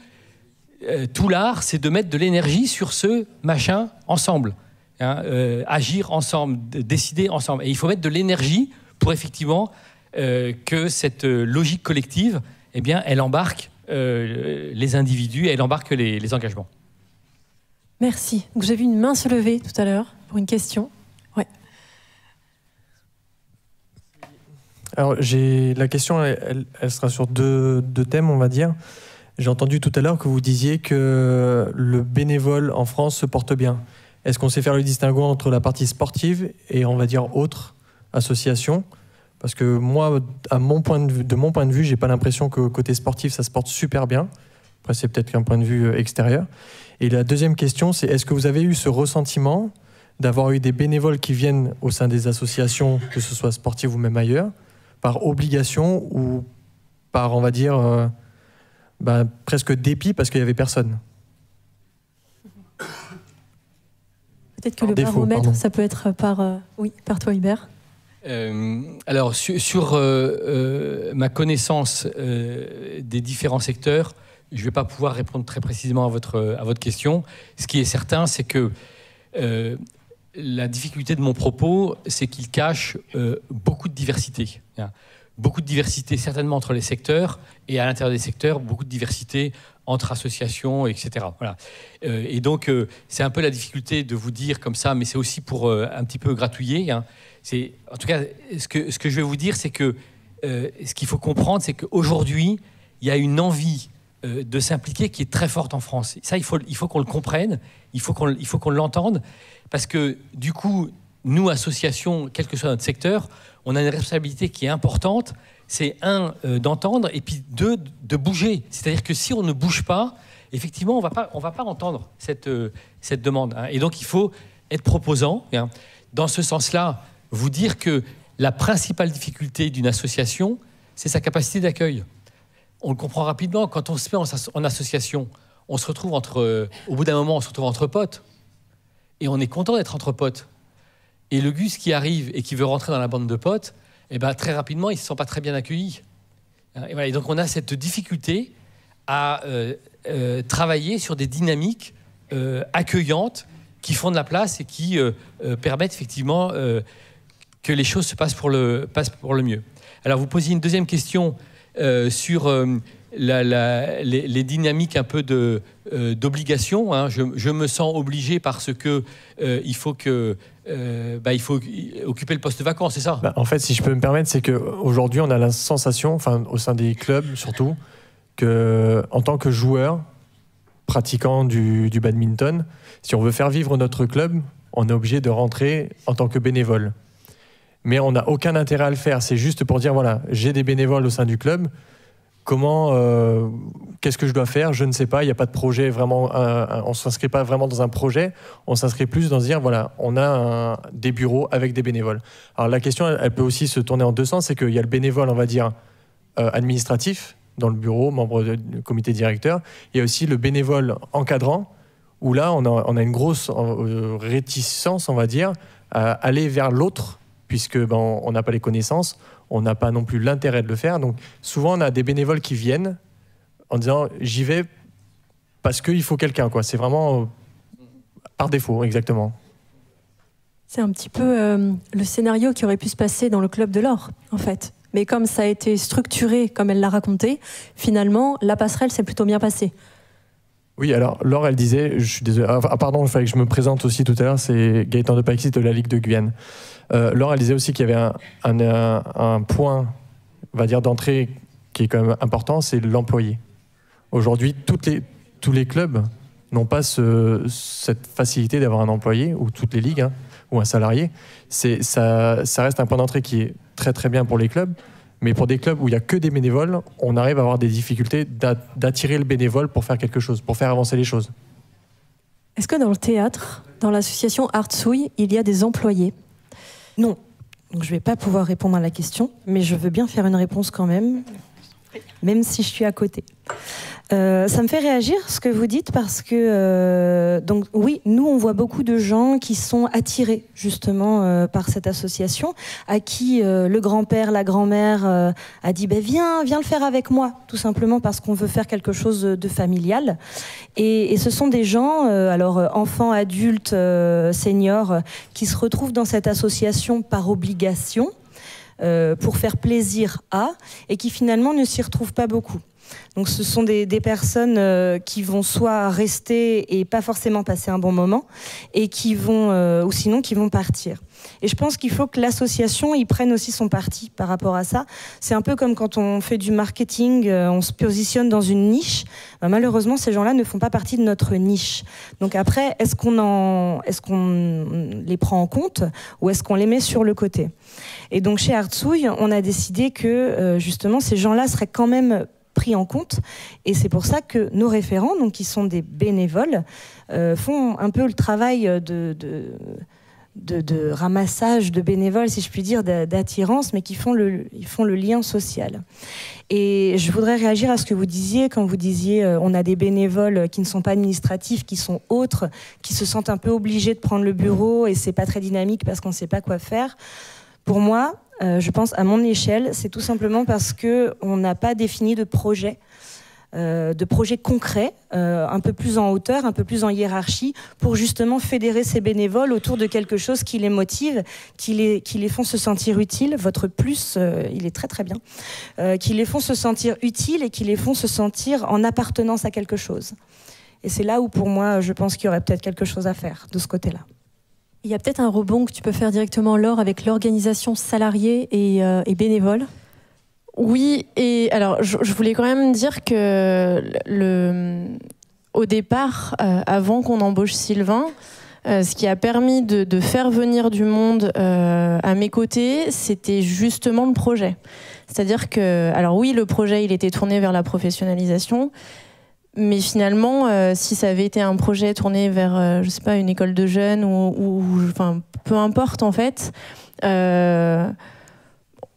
tout l'art, c'est de mettre de l'énergie sur ce machin ensemble. Hein, agir ensemble, décider ensemble. Et il faut mettre de l'énergie pour effectivement que cette logique collective, eh bien, elle embarque les individus, elle embarque les engagements. Merci. J'ai vu une main se lever tout à l'heure pour une question. Ouais. Alors, la question, elle sera sur deux thèmes, on va dire. J'ai entendu tout à l'heure que vous disiez que le bénévole en France se porte bien. Est-ce qu'on sait faire le distinguo entre la partie sportive et, on va dire, autres associations? Parce que moi, de mon point de vue, j'ai pas l'impression que côté sportif, ça se porte super bien. Après, c'est peut-être qu'un point de vue extérieur. Et la deuxième question, c'est est-ce que vous avez eu ce ressentiment d'avoir eu des bénévoles qui viennent au sein des associations, que ce soit sportives ou même ailleurs, par obligation ou par, on va dire, presque dépit parce qu'il n'y avait personne? Peut-être que le baromètre, ça peut être par toi, Hubert. Alors, sur ma connaissance des différents secteurs, je ne vais pas pouvoir répondre très précisément à votre question. Ce qui est certain, c'est que la difficulté de mon propos, c'est qu'il cache beaucoup de diversité. beaucoup de diversité certainement entre les secteurs, et à l'intérieur des secteurs, beaucoup de diversité entre associations, etc. Voilà. Et donc, c'est un peu la difficulté de vous dire comme ça, mais c'est aussi pour un petit peu gratouiller. Hein. En tout cas, ce que je vais vous dire, c'est que ce qu'il faut comprendre, c'est qu'aujourd'hui, il y a une envie de s'impliquer qui est très forte en France. Ça, il faut qu'on le comprenne, il faut qu'on l'entende, parce que du coup, nous, associations, quel que soit notre secteur, on a une responsabilité qui est importante. C'est d'entendre, et puis de bouger. C'est-à-dire que si on ne bouge pas, effectivement, on va pas entendre cette demande. Hein. Et donc, il faut être proposant. Hein. Dans ce sens-là, vous dire que la principale difficulté d'une association, c'est sa capacité d'accueil. On le comprend rapidement. Quand on se met en association, on se retrouve au bout d'un moment, on se retrouve entre potes. Et on est content d'être entre potes. Et le Gus qui arrive et qui veut rentrer dans la bande de potes, eh ben, très rapidement, ils ne se sentent pas très bien accueillis. Et voilà, et donc, on a cette difficulté à travailler sur des dynamiques accueillantes qui font de la place et qui permettent effectivement que les choses se passent pour le mieux. Alors, vous posiez une deuxième question sur les dynamiques un peu d'obligation. Hein. Je me sens obligé parce que il faut occuper le poste vacant, c'est ça ? En fait, si je peux me permettre, c'est qu'aujourd'hui, on a la sensation, au sein des clubs surtout, qu'en tant que joueur, pratiquant du badminton, si on veut faire vivre notre club, on est obligé de rentrer en tant que bénévole. Mais on n'a aucun intérêt à le faire. C'est juste pour dire, voilà, j'ai des bénévoles au sein du club. Qu'est-ce que je dois faire ? Je ne sais pas, il n'y a pas de projet vraiment, on ne s'inscrit pas vraiment dans un projet, on s'inscrit plus dans se dire, voilà, on a des bureaux avec des bénévoles. Alors la question, elle peut aussi se tourner en deux sens, c'est qu'il y a le bénévole, on va dire, administratif, dans le bureau, membre du comité directeur, il y a aussi le bénévole encadrant, où là, on a une grosse réticence, on va dire, à aller vers l'autre, puisque on n'a pas les connaissances, on n'a pas non plus l'intérêt de le faire. Donc souvent, on a des bénévoles qui viennent en disant « j'y vais parce qu'il faut quelqu'un ». C'est vraiment par défaut, exactement. C'est un petit peu le scénario qui aurait pu se passer dans le Club de l'Or, en fait. Mais comme ça a été structuré, comme elle l'a raconté, finalement, la passerelle s'est plutôt bien passée. Oui, alors Laure, elle disait, je suis désolé, pardon, il fallait que je me présente aussi tout à l'heure, c'est Gaëtan de Paxis de la Ligue de Guyane. Laure, elle disait aussi qu'il y avait un point, on va dire, d'entrée qui est quand même important, c'est l'employé. Aujourd'hui, tous les clubs n'ont pas cette facilité d'avoir un employé, ou toutes les ligues, hein, ou un salarié. Ça reste un point d'entrée qui est très très bien pour les clubs, mais pour des clubs où il n'y a que des bénévoles, on arrive à avoir des difficultés d'attirer le bénévole pour faire quelque chose, pour faire avancer les choses. Est-ce que dans le théâtre, dans l'association Artsouille, il y a des employés ? Non. Donc je ne vais pas pouvoir répondre à la question, mais je veux bien faire une réponse quand même si je suis à côté. Ça me fait réagir ce que vous dites parce que donc oui, nous on voit beaucoup de gens qui sont attirés justement par cette association, à qui le grand-père, la grand-mère a dit viens le faire avec moi, tout simplement parce qu'on veut faire quelque chose de familial. Et ce sont des gens, alors enfants, adultes, seniors, qui se retrouvent dans cette association par obligation, pour faire plaisir et qui finalement ne s'y retrouvent pas beaucoup. Donc ce sont des personnes qui vont soit rester et pas forcément passer un bon moment, et qui vont, ou sinon qui vont partir. Et je pense qu'il faut que l'association y prenne aussi son parti par rapport à ça. C'est un peu comme quand on fait du marketing, on se positionne dans une niche. Malheureusement, ces gens-là ne font pas partie de notre niche. Donc après, est-ce qu'on les prend en compte ou est-ce qu'on les met sur le côté ? Et donc chez Artsouille, on a décidé que justement ces gens-là seraient quand même pris en compte, et c'est pour ça que nos référents, donc qui sont des bénévoles, font un peu le travail de ramassage de bénévoles, si je puis dire, d'attirance, mais qui font le lien social. Et je voudrais réagir à ce que vous disiez, quand vous disiez on a des bénévoles qui ne sont pas administratifs, qui sont autres, qui se sentent un peu obligés de prendre le bureau, et c'est pas très dynamique parce qu'on ne sait pas quoi faire. Pour moi, je pense à mon échelle, c'est tout simplement parce qu'on n'a pas défini de projet de projets concrets, un peu plus en hauteur, un peu plus en hiérarchie, pour justement fédérer ces bénévoles autour de quelque chose qui les motive, qui les font se sentir utiles. Votre plus, il est très très bien. Qui les font se sentir utiles et qui les font se sentir en appartenance à quelque chose. Et c'est là où, pour moi, je pense qu'il y aurait peut-être quelque chose à faire de ce côté-là. Il y a peut-être un rebond que tu peux faire directement, Laure, avec l'organisation salariée et bénévole. Oui, et alors je voulais quand même dire que au départ, avant qu'on embauche Sylvain, ce qui a permis de faire venir du monde à mes côtés, c'était justement le projet. C'est-à-dire que, alors oui, le projet, il était tourné vers la professionnalisation, mais finalement, si ça avait été un projet tourné vers, je sais pas, une école de jeunes ou enfin, peu importe en fait,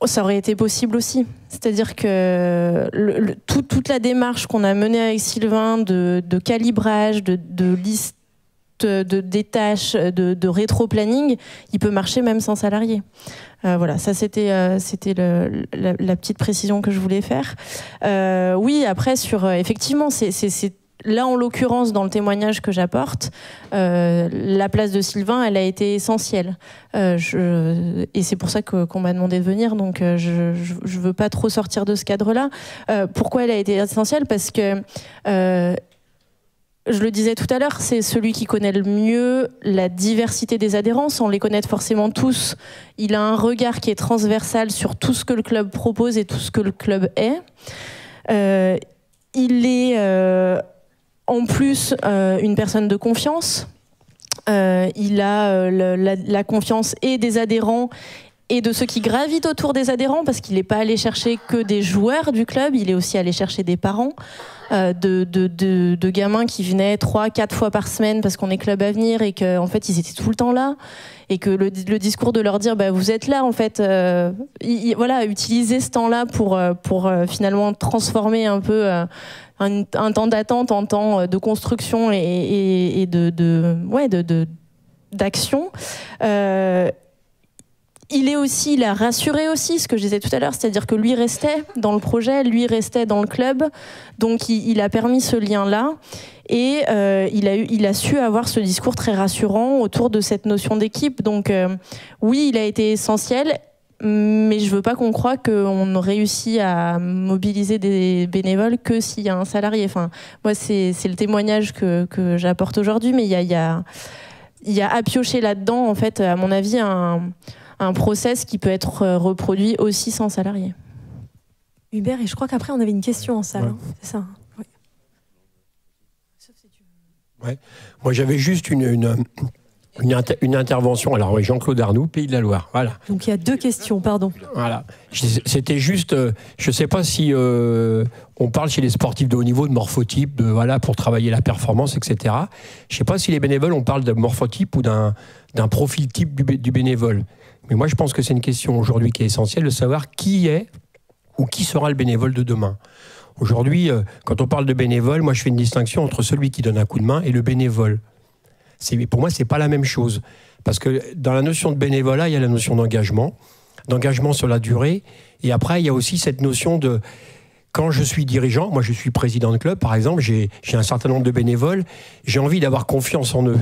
ça aurait été possible aussi. C'est-à-dire que toute la démarche qu'on a menée avec Sylvain de calibrage, de liste des tâches, de rétro-planning, il peut marcher même sans salarié. Voilà, ça c'était la petite précision que je voulais faire. Oui, après effectivement, c'est là en l'occurrence dans le témoignage que j'apporte, la place de Sylvain, elle a été essentielle. Et c'est pour ça qu'on m'a demandé de venir. Donc je veux pas trop sortir de ce cadre-là. Pourquoi elle a été essentielle ? Parce que je le disais tout à l'heure, c'est celui qui connaît le mieux la diversité des adhérents, sans les connaître forcément tous. Il a un regard qui est transversal sur tout ce que le club propose et tout ce que le club est. Il est en plus une personne de confiance. Il a la confiance et des adhérents et de ceux qui gravitent autour des adhérents, parce qu'il n'est pas allé chercher que des joueurs du club, il est aussi allé chercher des parents de gamins qui venaient 3-4 fois par semaine parce qu'on est club Avenir et qu'en fait ils étaient tout le temps là, et que le discours de leur dire vous êtes là en fait, voilà, utiliser ce temps-là pour finalement transformer un peu un temps d'attente en temps de construction et d'action. Il a rassuré aussi ce que je disais tout à l'heure, c'est-à-dire que lui restait dans le projet, lui restait dans le club, donc il a permis ce lien-là, et il a su avoir ce discours très rassurant autour de cette notion d'équipe. Donc oui, il a été essentiel, mais je veux pas qu'on croie qu'on réussit à mobiliser des bénévoles que s'il y a un salarié. Enfin, moi, c'est le témoignage que j'apporte aujourd'hui, mais il y a à piocher là-dedans, en fait, à mon avis, un process qui peut être reproduit aussi sans salarié. Hubert, et je crois qu'après on avait une question en salle, ouais. C'est ça. Oui. Ouais. Moi j'avais juste une intervention. Alors oui, Jean-Claude Arnoux, Pays de la Loire. Voilà. Donc il y a 2 questions, pardon. Voilà. C'était juste, je ne sais pas si on parle chez les sportifs de haut niveau de morphotype, voilà, pour travailler la performance, etc. Je ne sais pas si les bénévoles, on parle de morphotype ou d'un profil type du bénévole. Mais moi, je pense que c'est une question aujourd'hui qui est essentielle, de savoir qui est ou qui sera le bénévole de demain. Aujourd'hui, quand on parle de bénévole, moi, je fais une distinction entre celui qui donne un coup de main et le bénévole. Pour moi, ce n'est pas la même chose. Parce que dans la notion de bénévolat, il y a la notion d'engagement sur la durée. Et après, il y a aussi cette notion de... Quand je suis dirigeant, moi, je suis président de club, par exemple, j'ai un certain nombre de bénévoles, j'ai envie d'avoir confiance en eux.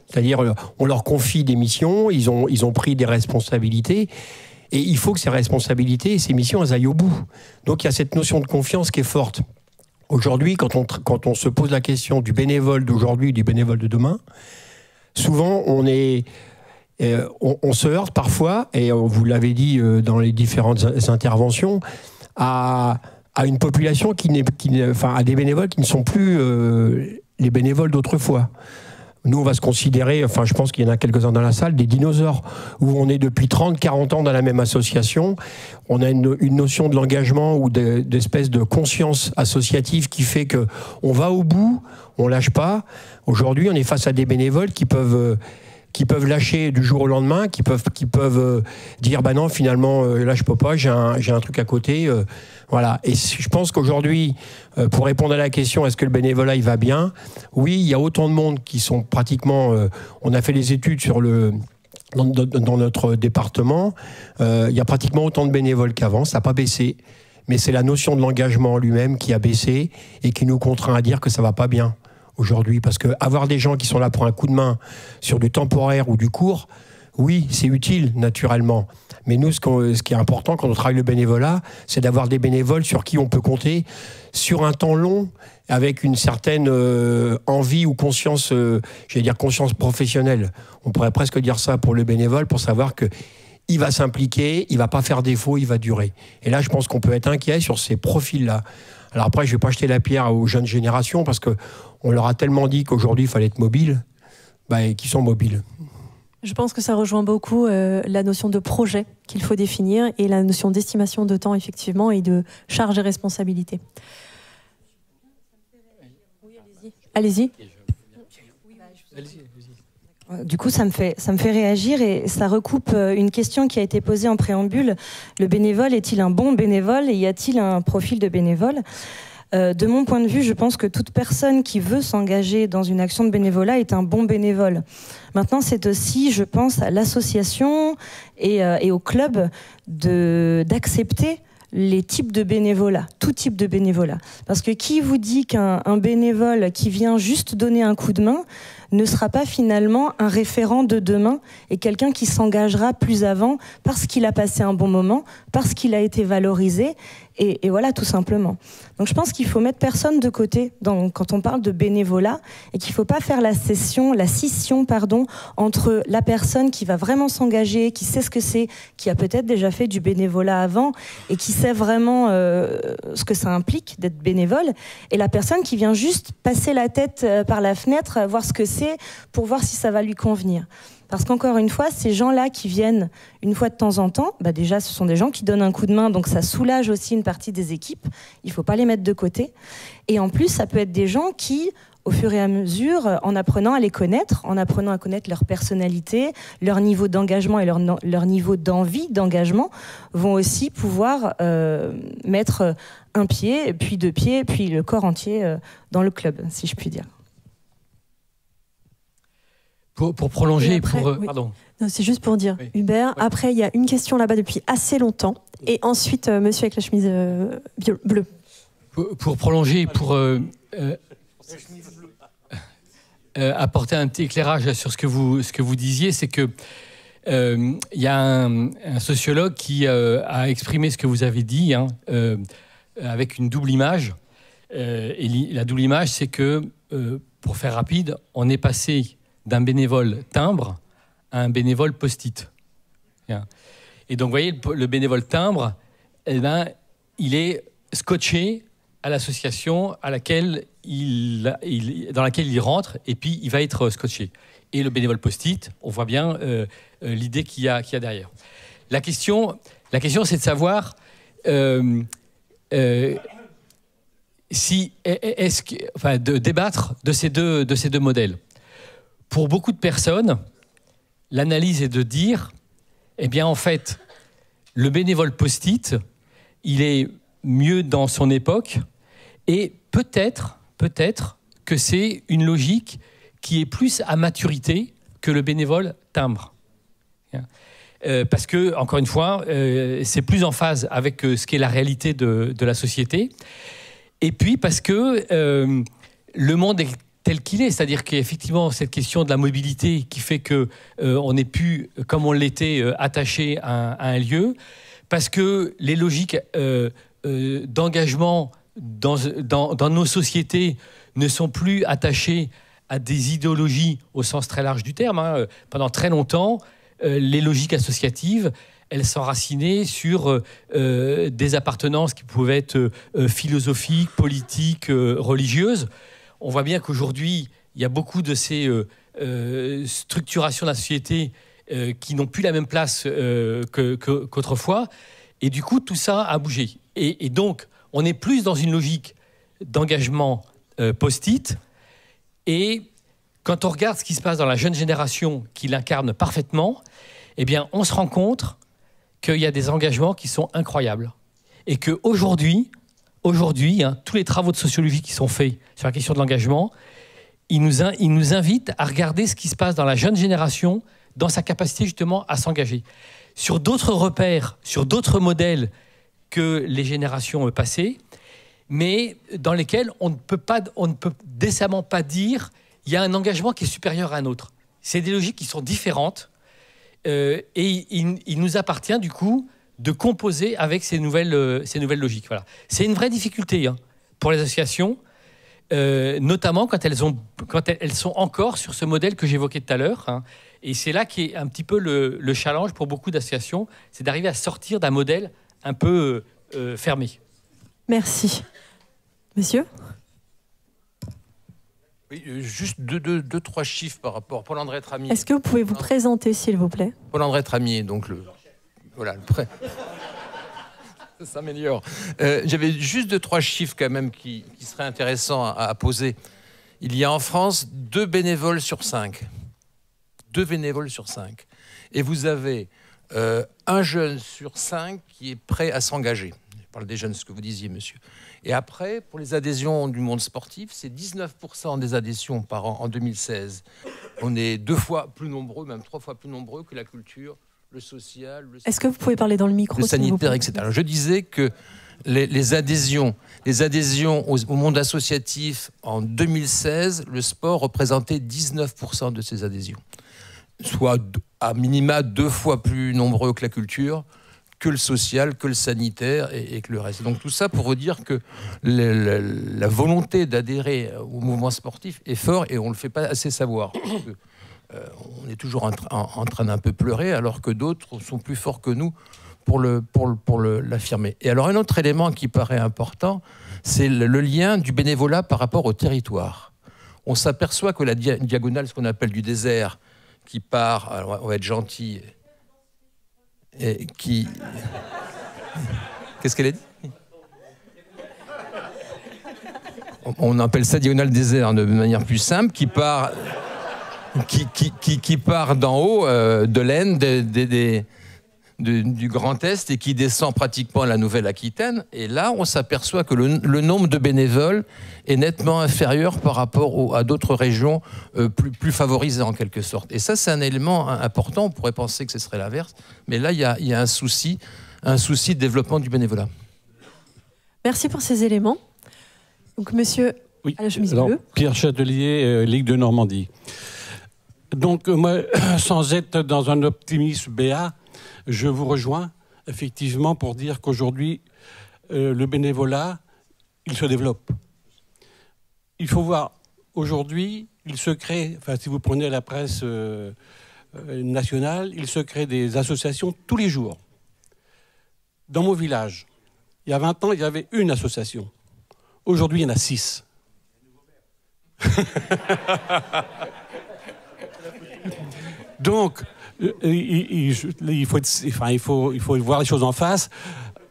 C'est-à-dire, on leur confie des missions, ils ont pris des responsabilités, et il faut que ces responsabilités et ces missions, elles aillent au bout. Donc, il y a cette notion de confiance qui est forte. Aujourd'hui, quand on se pose la question du bénévole d'aujourd'hui, du bénévole de demain, souvent, on se heurte parfois, et vous l'avez dit dans les différentes interventions, à une population à des bénévoles qui ne sont plus les bénévoles d'autrefois. Nous, on va se considérer, je pense qu'il y en a quelques-uns dans la salle, des dinosaures, où on est depuis 30, 40 ans dans la même association. On a une notion de l'engagement ou d'espèce de conscience associative qui fait qu'on va au bout, on lâche pas. Aujourd'hui, on est face à des bénévoles qui peuvent lâcher du jour au lendemain, qui peuvent dire non, finalement là je peux pas, j'ai un truc à côté, voilà. Et je pense qu'aujourd'hui, pour répondre à la question est-ce que le bénévolat il va bien, oui, il y a autant de monde qui sont pratiquement, on a fait les études dans notre département, il y a pratiquement autant de bénévoles qu'avant, ça n'a pas baissé. mais c'est la notion de l'engagement lui-même qui a baissé et qui nous contraint à dire que ça va pas bien aujourd'hui. Parce que avoir des gens qui sont là pour un coup de main sur du temporaire ou du court, oui, c'est utile, naturellement. Mais nous, ce qui est important quand on travaille le bénévolat, c'est d'avoir des bénévoles sur qui on peut compter sur un temps long, avec une certaine envie ou conscience, j'allais dire conscience professionnelle. On pourrait presque dire ça pour le bénévole, pour savoir que il va s'impliquer, il va pas faire défaut, il va durer. Et là, je pense qu'on peut être inquiet sur ces profils-là. Alors après, je vais pas jeter la pierre aux jeunes générations, parce qu'on leur a tellement dit qu'aujourd'hui, il fallait être mobile, et qu'ils sont mobiles. Je pense que ça rejoint beaucoup la notion de projet qu'il faut définir et la notion d'estimation de temps, effectivement, et de charge et responsabilité. Allez-y. Du coup, ça me fait réagir et ça recoupe une question qui a été posée en préambule. Le bénévole est-il un bon bénévole et y a-t-il un profil de bénévole ? De mon point de vue, je pense que toute personne qui veut s'engager dans une action de bénévolat est un bon bénévole. Maintenant, c'est aussi, je pense, à l'association et au club d'accepter les types de bénévolat, tout type de bénévolat. Parce que qui vous dit qu'un bénévole qui vient juste donner un coup de main ne sera pas finalement un référent de demain et quelqu'un qui s'engagera plus avant parce qu'il a passé un bon moment, parce qu'il a été valorisé, et voilà, tout simplement. Donc je pense qu'il faut mettre personne de côté quand on parle de bénévolat et qu'il ne faut pas faire la scission entre la personne qui va vraiment s'engager, qui sait ce que c'est, qui a peut-être déjà fait du bénévolat avant et qui sait vraiment ce que ça implique d'être bénévole, et la personne qui vient juste passer la tête par la fenêtre, voir ce que c'est pour voir si ça va lui convenir. Parce qu'encore une fois, ces gens-là qui viennent une fois de temps en temps, déjà ce sont des gens qui donnent un coup de main, donc ça soulage aussi une partie des équipes. Il ne faut pas les mettre de côté. Et en plus, ça peut être des gens qui, au fur et à mesure, en apprenant à les connaître, en apprenant à connaître leur personnalité, leur niveau d'engagement et leur niveau d'envie d'engagement, vont aussi pouvoir mettre un pied, puis deux pieds, puis le corps entier dans le club, si je puis dire. Pour prolonger, après, pardon. Non, c'est juste pour dire, oui. Hubert, oui. Après, il y a une question là-bas depuis assez longtemps, et ensuite, monsieur avec la chemise bleue. Pour prolonger, pour apporter un petit éclairage sur ce que vous disiez, c'est que il y a un sociologue qui a exprimé ce que vous avez dit, avec une double image. Et la double image, c'est que, pour faire rapide, on est passé d'un bénévole timbre à un bénévole post-it. Et donc, vous voyez, le bénévole timbre, il est scotché à l'association dans laquelle il rentre, et puis il va être scotché. Et le bénévole post-it, on voit bien l'idée qu'il y a derrière. La question, c'est de savoir de débattre de ces deux modèles. Pour beaucoup de personnes, l'analyse est de dire, eh bien, en fait, le bénévole post-it, il est mieux dans son époque, et peut-être que c'est une logique qui est plus à maturité que le bénévole timbre. Parce que, encore une fois, c'est plus en phase avec ce qu'est la réalité de la société. Et puis parce que le monde est tel qu'il est, c'est-à-dire qu'effectivement, cette question de la mobilité qui fait qu'on n'est plus, comme on l'était, attaché à un lieu, parce que les logiques d'engagement dans nos sociétés ne sont plus attachées à des idéologies au sens très large du terme. Pendant très longtemps, les logiques associatives, elles s'enracinaient sur des appartenances qui pouvaient être philosophiques, politiques, religieuses. On voit bien qu'aujourd'hui, il y a beaucoup de ces structurations de la société qui n'ont plus la même place qu'autrefois. Et du coup, tout ça a bougé. Et donc, on est plus dans une logique d'engagement post-it. Et quand on regarde ce qui se passe dans la jeune génération qui l'incarne parfaitement, eh bien, on se rend compte qu'il y a des engagements qui sont incroyables. Et qu'aujourd'hui, tous les travaux de sociologie qui sont faits sur la question de l'engagement, ils nous invitent à regarder ce qui se passe dans la jeune génération, dans sa capacité justement à s'engager. Sur d'autres repères, sur d'autres modèles que les générations passées, mais dans lesquelles on ne peut décemment pas dire il y a un engagement qui est supérieur à un autre. C'est des logiques qui sont différentes et il nous appartient du coup de composer avec ces nouvelles logiques. Voilà. C'est une vraie difficulté pour les associations, notamment quand elles sont encore sur ce modèle que j'évoquais tout à l'heure. Et c'est là qui est un petit peu le challenge pour beaucoup d'associations, c'est d'arriver à sortir d'un modèle un peu fermé. Merci. Monsieur ? Oui, juste deux, trois chiffres par rapport. Paul-André Tramier. Est-ce que vous pouvez vous présenter, s'il vous plaît ? Paul-André Tramier, donc le prêt. Ça s'améliore. J'avais juste 2-3 chiffres quand même qui seraient intéressants à poser. Il y a en France 2 bénévoles sur 5. 2 bénévoles sur 5. Et vous avez un jeune sur 5 qui est prêt à s'engager. Je parle des jeunes, ce que vous disiez, monsieur. Et après, pour les adhésions du monde sportif, c'est 19% des adhésions par an en 2016. On est 2 fois plus nombreux, même 3 fois plus nombreux que la culture, le social... Est-ce que vous pouvez parler dans le micro, le sanitaire, etc. Alors, je disais que les adhésions au monde associatif en 2016, le sport représentait 19% de ces adhésions. Soit à minima 2 fois plus nombreux que la culture, que le social, que le sanitaire et que le reste. Donc tout ça pour vous dire que la volonté d'adhérer au mouvement sportif est fort et on ne le fait pas assez savoir. On est toujours en train d'un peu pleurer alors que d'autres sont plus forts que nous pour l'affirmer. Et alors un autre élément qui paraît important, c'est le lien du bénévolat par rapport au territoire. On s'aperçoit que la diagonale, ce qu'on appelle du désert, qui part, alors on va être gentil, et qui... Qu'est-ce qu'elle a dit ? On appelle ça diagonale désert de manière plus simple, qui part d'en haut, de l'Aisne, du Grand Est, et qui descend pratiquement à la Nouvelle-Aquitaine. Et là, on s'aperçoit que le nombre de bénévoles est nettement inférieur par rapport à d'autres régions plus favorisées en quelque sorte. Et ça, c'est un élément important. On pourrait penser que ce serait l'inverse. Mais là, il y a un souci de développement du bénévolat. Merci pour ces éléments. Donc, monsieur, oui. à la chemise bleue. Pierre Châtelier, Ligue de Normandie. Donc, moi, sans être dans un optimisme béat, je vous rejoins effectivement pour dire qu'aujourd'hui, le bénévolat, il se développe. Il faut voir, aujourd'hui, il se crée, enfin si vous prenez la presse nationale, il se crée des associations tous les jours. Dans mon village, il y a 20 ans, il y avait une association. Aujourd'hui, il y en a 6. Donc, il faut voir les choses en face.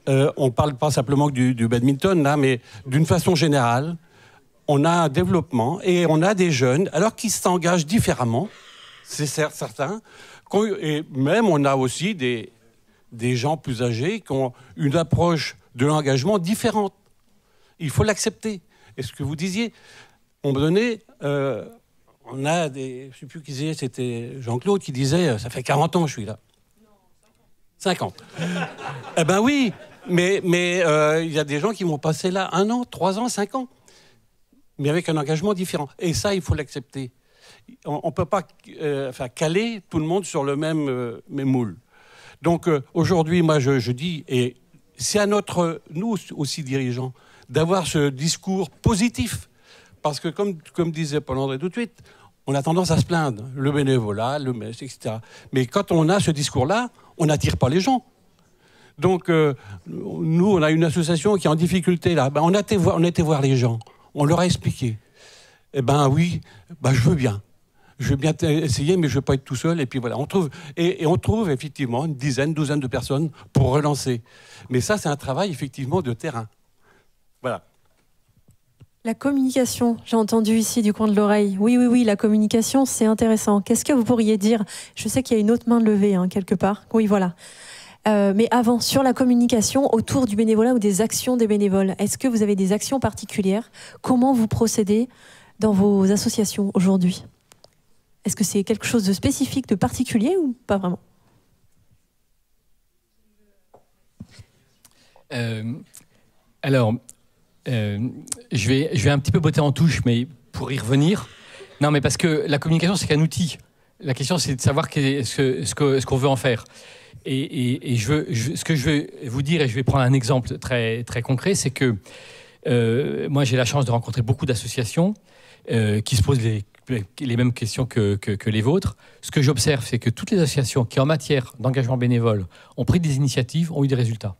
On ne parle pas simplement du badminton, là, mais d'une façon générale, on a un développement et on a des jeunes, alors qu'ils s'engagent différemment, c'est certain, et même on a aussi des gens plus âgés qui ont une approche de l'engagement différente. Il faut l'accepter. Et ce que vous disiez, à un moment donné, on a des... Je ne sais plus qui disait, c'était Jean-Claude qui disait « ça fait 40 ans que je suis là ». 50. Eh ben oui, mais il y a des gens qui vont passer là 1 an, 3 ans, 5 ans, mais avec un engagement différent. Et ça, il faut l'accepter. On ne peut pas caler tout le monde sur le même moule. Donc aujourd'hui, moi je dis, et c'est à nous aussi dirigeants, d'avoir ce discours positif. Parce que comme disait Paul-André tout de suite, on a tendance à se plaindre, le bénévolat, le MES, etc. Mais quand on a ce discours-là, on n'attire pas les gens. Donc nous, on a une association qui est en difficulté là. Ben, on était voir les gens, on leur a expliqué. Eh ben oui, ben, je veux bien essayer, mais je ne veux pas être tout seul. Et puis voilà, on trouve effectivement une dizaine, douzaine de personnes pour relancer. Mais ça, c'est un travail effectivement de terrain. Voilà. La communication, j'ai entendu ici du coin de l'oreille. Oui, la communication, c'est intéressant. Qu'est-ce que vous pourriez dire ? Je sais qu'il y a une autre main levée, quelque part. Oui, voilà. Mais avant, sur la communication autour du bénévolat ou des actions des bénévoles, est-ce que vous avez des actions particulières ? Comment vous procédez dans vos associations aujourd'hui ? Est-ce que c'est quelque chose de spécifique, de particulier ou pas vraiment ? Alors, je vais un petit peu botter en touche, mais pour y revenir. Non, mais parce que la communication, c'est qu'un outil. La question, c'est de savoir ce qu'on veut en faire. Et ce que je veux vous dire, et je vais prendre un exemple très, très concret, c'est que moi, j'ai la chance de rencontrer beaucoup d'associations qui se posent les mêmes questions que les vôtres. Ce que j'observe, c'est que toutes les associations qui, en matière d'engagement bénévole, ont pris des initiatives, ont eu des résultats.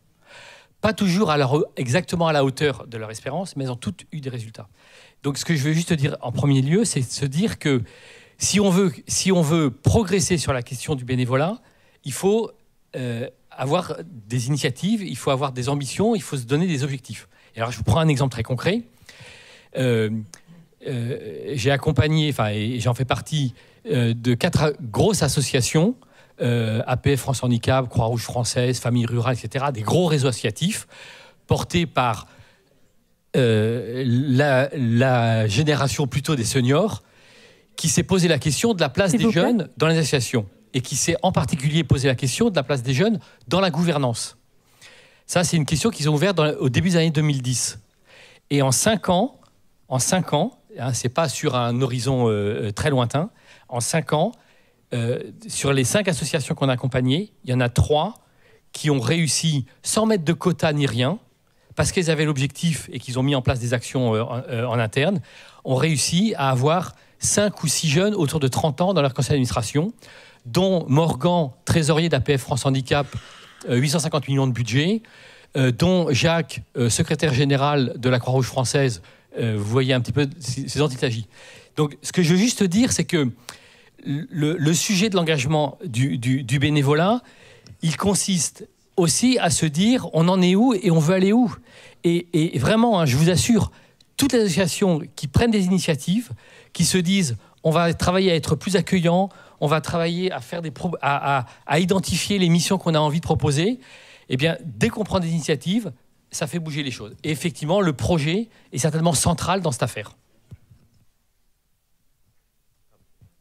Pas toujours exactement à la hauteur de leur espérance, mais elles ont toutes eu des résultats. Donc ce que je veux juste dire en premier lieu, c'est de se dire que si on veut progresser sur la question du bénévolat, il faut avoir des initiatives, il faut avoir des ambitions, il faut se donner des objectifs. Et alors je vous prends un exemple très concret. J'ai accompagné, et j'en fais partie, de 4 grosses associations, APF France Handicap, Croix-Rouge française, Famille Rurale, etc., des gros réseaux associatifs portés par la génération plutôt des seniors, qui s'est posé la question de la place des jeunes dans les associations et qui s'est en particulier posé la question de la place des jeunes dans la gouvernance. Ça, c'est une question qu'ils ont ouverte au début des années 2010. Et en 5 ans, c'est pas sur un horizon très lointain, en 5 ans, sur les 5 associations qu'on a accompagnées, il y en a 3 qui ont réussi, sans mettre de quota ni rien, parce qu'ils avaient l'objectif et qu'ils ont mis en place des actions en interne, ont réussi à avoir 5 ou 6 jeunes autour de 30 ans dans leur conseil d'administration, dont Morgan, trésorier d'APF France Handicap, 850 millions de budget, dont Jacques, secrétaire général de la Croix-Rouge française, vous voyez un petit peu ces dont il s'agit. Donc ce que je veux juste dire, c'est que le sujet de l'engagement du bénévolat, il consiste aussi à se dire on en est où et on veut aller où. Et vraiment, hein, je vous assure, toutes les associations qui prennent des initiatives, qui se disent on va travailler à être plus accueillant, on va travailler à faire à identifier les missions qu'on a envie de proposer, eh bien, dès qu'on prend des initiatives, ça fait bouger les choses. Et effectivement, le projet est certainement central dans cette affaire.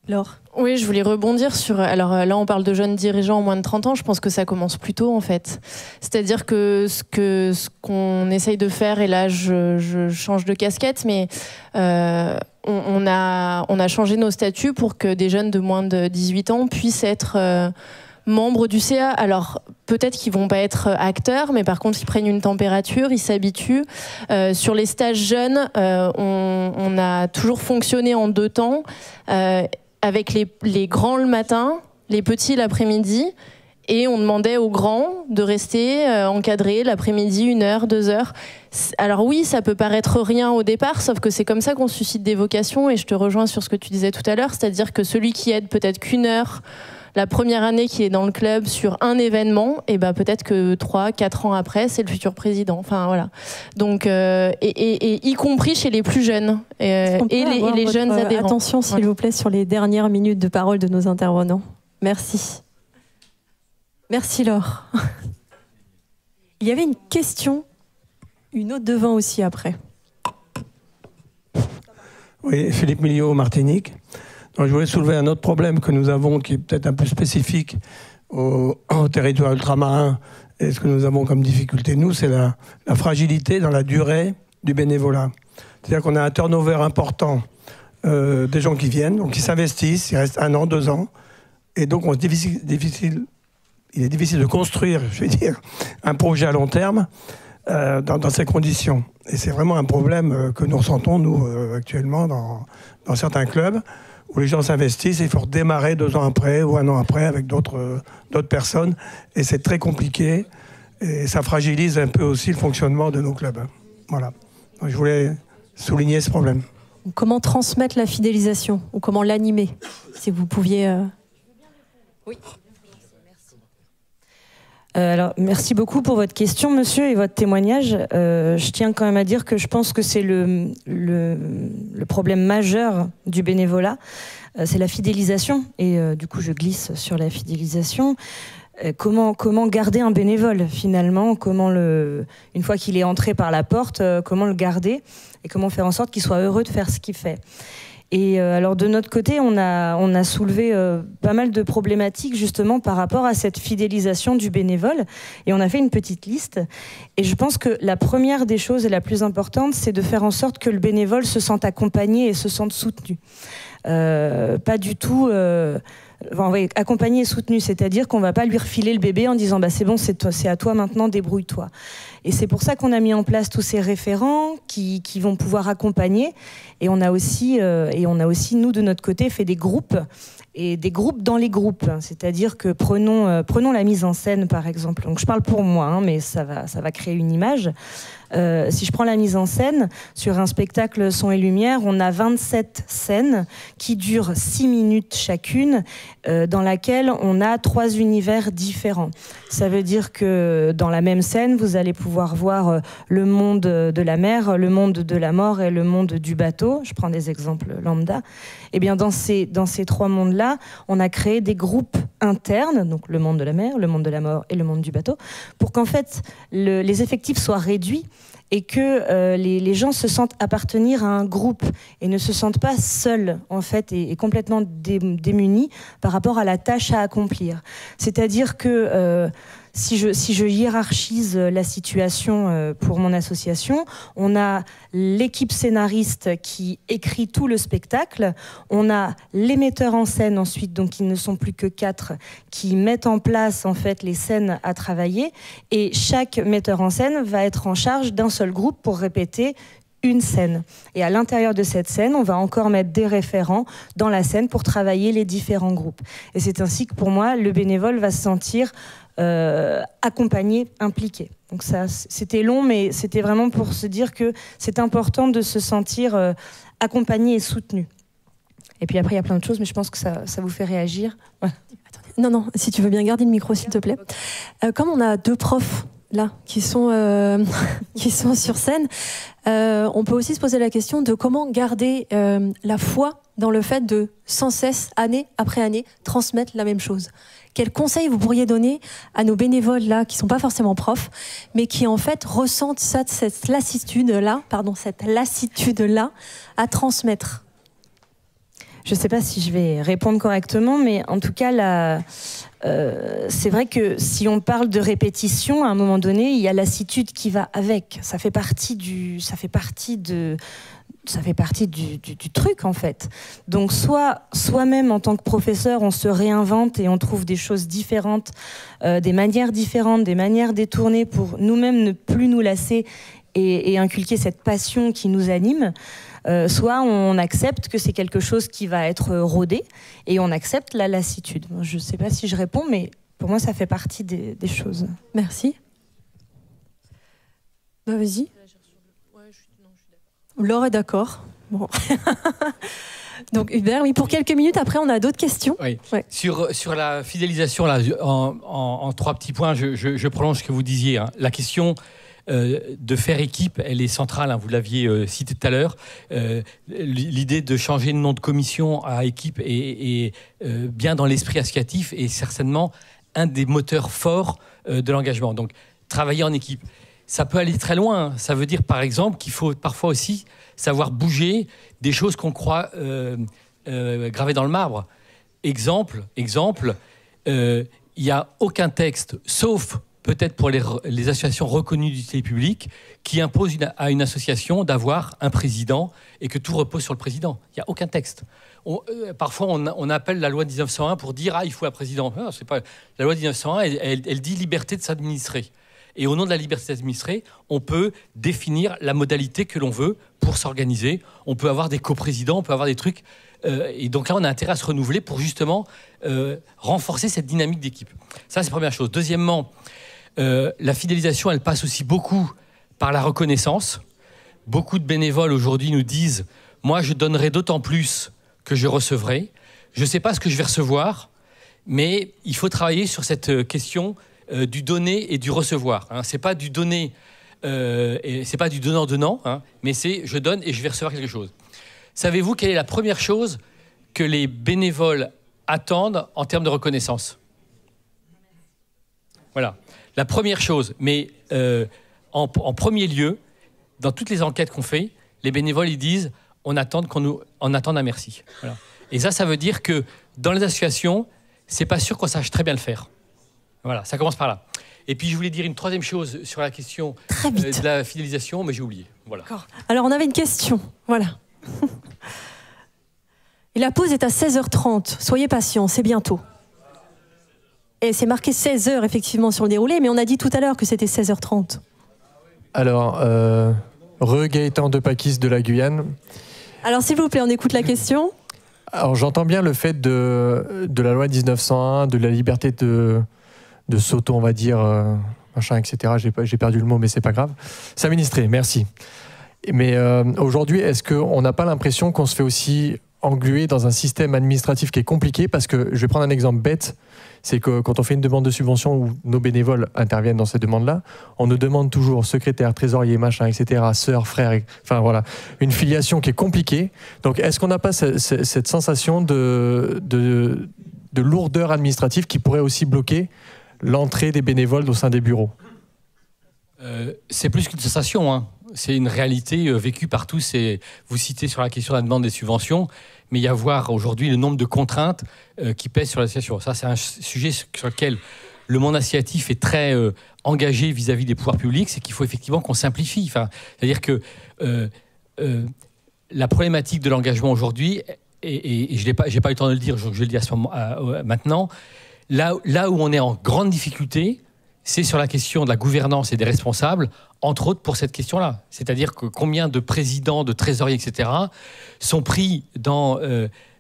Laure. Oui, je voulais rebondir sur... Alors là, on parle de jeunes dirigeants en moins de 30 ans. Je pense que ça commence plus tôt, en fait. C'est-à-dire que ce qu'on essaye de faire, et là, je change de casquette, mais on a changé nos statuts pour que des jeunes de moins de 18 ans puissent être... membres du CA. Alors, peut-être qu'ils vont pas être acteurs, mais par contre, ils prennent une température, ils s'habituent. Sur les stages jeunes, on a toujours fonctionné en 2 temps, avec les grands le matin, les petits l'après-midi, et on demandait aux grands de rester encadrés l'après-midi, 1 heure, 2 heures. Alors oui, ça peut paraître rien au départ, sauf que c'est comme ça qu'on suscite des vocations, et je te rejoins sur ce que tu disais tout à l'heure, c'est-à-dire que celui qui aide peut-être qu'1 heure la première année qu'il est dans le club sur un événement, et ben peut-être que 3-4 ans après, c'est le futur président. Enfin voilà. Donc et y compris chez les plus jeunes et les jeunes adhérents. Attention, s'il vous plaît, sur les dernières minutes de parole de nos intervenants. Merci. Merci Laure. Il y avait une question, une autre devant aussi après. Oui, Philippe Milliot, Martinique. Donc, je voulais soulever un autre problème que nous avons, qui est peut-être un peu spécifique au territoire ultramarin. Et ce que nous avons comme difficulté, nous, c'est la fragilité dans la durée du bénévolat. C'est-à-dire qu'on a un turnover important des gens qui viennent, donc qui s'investissent, ils restent 1 an, 2 ans. Et donc, il est difficile de construire, je vais dire, un projet à long terme dans ces conditions. Et c'est vraiment un problème que nous ressentons, nous, actuellement, dans certains clubs, où les gens s'investissent et il faut redémarrer 2 ans après ou 1 an après avec d'autres personnes. Et c'est très compliqué et ça fragilise un peu aussi le fonctionnement de nos clubs. Voilà. Donc, je voulais souligner ce problème. Comment transmettre la fidélisation ou comment l'animer, si vous pouviez... Oui. Alors, merci beaucoup pour votre question, monsieur, et votre témoignage. Je tiens quand même à dire que je pense que c'est le problème majeur du bénévolat, c'est la fidélisation. Et du coup, je glisse sur la fidélisation. Comment garder un bénévole, finalement? Une fois qu'il est entré par la porte, comment le garder? Et comment faire en sorte qu'il soit heureux de faire ce qu'il fait? Et alors de notre côté, on a soulevé pas mal de problématiques justement par rapport à cette fidélisation du bénévole. Et on a fait une petite liste. Et je pense que la première des choses et la plus importante, c'est de faire en sorte que le bénévole se sente accompagné et se sente soutenu. Pas du tout... accompagné et soutenu, c'est-à-dire qu'on ne va pas lui refiler le bébé en disant bah, c'est bon, c'est à toi maintenant, débrouille-toi. Et c'est pour ça qu'on a mis en place tous ces référents qui vont pouvoir accompagner. Et on a aussi, nous, de notre côté, fait des groupes, et des groupes dans les groupes. C'est-à-dire que prenons la mise en scène, par exemple. Donc je parle pour moi, mais ça va créer une image. Si je prends la mise en scène, sur un spectacle son et lumière, on a 27 scènes qui durent 6 minutes chacune, dans laquelle on a 3 univers différents. Ça veut dire que dans la même scène, vous allez pouvoir voir le monde de la mer, le monde de la mort et le monde du bateau. Je prends des exemples lambda. Et bien dans ces 3 mondes-là, on a créé des groupes internes, donc le monde de la mer, le monde de la mort et le monde du bateau, pour qu'en fait les effectifs soient réduits et que les gens se sentent appartenir à un groupe et ne se sentent pas seuls, en fait, et complètement démunis par rapport à la tâche à accomplir. C'est-à-dire que si je hiérarchise la situation pour mon association, on a l'équipe scénariste qui écrit tout le spectacle, on a les metteurs en scène ensuite, donc ils ne sont plus que 4, qui mettent en place en fait les scènes à travailler, et chaque metteur en scène va être en charge d'un seul groupe pour répéter une scène. Et à l'intérieur de cette scène, on va encore mettre des référents dans la scène pour travailler les différents groupes. Et c'est ainsi que pour moi, le bénévole va se sentir accompagné, impliqué. Donc ça, c'était long, mais c'était vraiment pour se dire que c'est important de se sentir accompagné et soutenu. Et puis après, il y a plein de choses, mais je pense que ça vous fait réagir. Ouais. Non, si tu veux bien garder le micro, s'il te plaît. Comme on a 2 profs là qui sont sur scène, on peut aussi se poser la question de comment garder la foi dans le fait de sans cesse, année après année, transmettre la même chose. Quels conseils vous pourriez donner à nos bénévoles là qui sont pas forcément profs, mais qui en fait ressentent cette lassitude là à transmettre? Je ne sais pas si je vais répondre correctement, mais en tout cas, c'est vrai que si on parle de répétition, à un moment donné, il y a lassitude qui va avec. Ça fait partie du truc, en fait. Donc, soi-même, en tant que professeur, on se réinvente et on trouve des choses différentes, des manières différentes, des manières détournées pour nous-mêmes ne plus nous lasser et inculquer cette passion qui nous anime. Soit on accepte que c'est quelque chose qui va être rodé et on accepte la lassitude. Je ne sais pas si je réponds, mais pour moi, ça fait partie des choses. Merci. Bah, vas-y. Laure est d'accord. Bon. Donc Hubert, oui, pour quelques minutes, après on a d'autres questions. Oui. Ouais. Sur la fidélisation, là, en 3 petits points, je prolonge ce que vous disiez. Hein. La question de faire équipe, elle est centrale, hein, vous l'aviez cité tout à l'heure. L'idée de changer de nom de commission à équipe est bien dans l'esprit associatif et certainement un des moteurs forts de l'engagement. Donc travailler en équipe. Ça peut aller très loin. Ça veut dire, par exemple, qu'il faut parfois aussi savoir bouger des choses qu'on croit gravées dans le marbre. Exemple, il n'y a aucun texte, sauf peut-être pour les associations reconnues d'utilité publique, qui impose à une association d'avoir un président et que tout repose sur le président. Il n'y a aucun texte. Parfois, on appelle la loi de 1901 pour dire « Ah, il faut un président ». Non, c'est pas... La loi de 1901, elle dit « liberté de s'administrer ». Et au nom de la liberté d'administrer, on peut définir la modalité que l'on veut pour s'organiser. On peut avoir des coprésidents, on peut avoir des trucs. Et donc là, on a intérêt à se renouveler pour justement renforcer cette dynamique d'équipe. Ça, c'est la première chose. Deuxièmement, la fidélisation, elle passe aussi beaucoup par la reconnaissance. Beaucoup de bénévoles aujourd'hui nous disent « Moi, je donnerai d'autant plus que je recevrai. Je ne sais pas ce que je vais recevoir, mais il faut travailler sur cette question du donner et du recevoir. Hein. C'est pas du donner, et c'est pas du donnant-donnant, hein, mais c'est je donne et je vais recevoir quelque chose. Savez-vous quelle est la première chose que les bénévoles attendent en termes de reconnaissance? Voilà, la première chose. Mais en premier lieu, dans toutes les enquêtes qu'on fait, les bénévoles ils disent on attende un merci. Voilà. Et ça veut dire que dans les associations, c'est pas sûr qu'on sache très bien le faire. Voilà, ça commence par là. Et puis je voulais dire une troisième chose sur la question de la fidélisation, mais j'ai oublié. Voilà. Alors on avait une question, voilà. Et la pause est à 16h30, soyez patients, c'est bientôt. Et c'est marqué 16h effectivement sur le déroulé, mais on a dit tout à l'heure que c'était 16h30. Alors, Gaëtan de Pakis de la Guyane. Alors s'il vous plaît, on écoute la question. Alors j'entends bien le fait de la loi 1901, de la liberté de s'auto, on va dire, machin, etc. J'ai perdu le mot, mais c'est pas grave. S'administrer, merci. Mais aujourd'hui, est-ce qu'on n'a pas l'impression qu'on se fait aussi engluer dans un système administratif qui est compliqué? Parce que je vais prendre un exemple bête, c'est que quand on fait une demande de subvention où nos bénévoles interviennent dans ces demandes-là, on nous demande toujours secrétaire, trésorier, machin, etc., sœur, frère, enfin voilà, une filiation qui est compliquée. Donc est-ce qu'on n'a pas cette sensation de lourdeur administrative qui pourrait aussi bloquer l'entrée des bénévoles au sein des bureaux? C'est plus qu'une sensation, hein. C'est une réalité vécue par tous. Et vous citez sur la question de la demande des subventions, mais il y a à voir aujourd'hui le nombre de contraintes qui pèsent sur l'association. Ça, c'est un sujet sur lequel le monde associatif est très engagé vis-à-vis des pouvoirs publics. C'est qu'il faut effectivement qu'on simplifie. Enfin, c'est-à-dire que la problématique de l'engagement aujourd'hui, et je n'ai pas eu le temps de le dire, je le dis à ce moment, maintenant, là où on est en grande difficulté, c'est sur la question de la gouvernance et des responsables, entre autres pour cette question-là. C'est-à-dire que combien de présidents, de trésoriers, etc., sont pris dans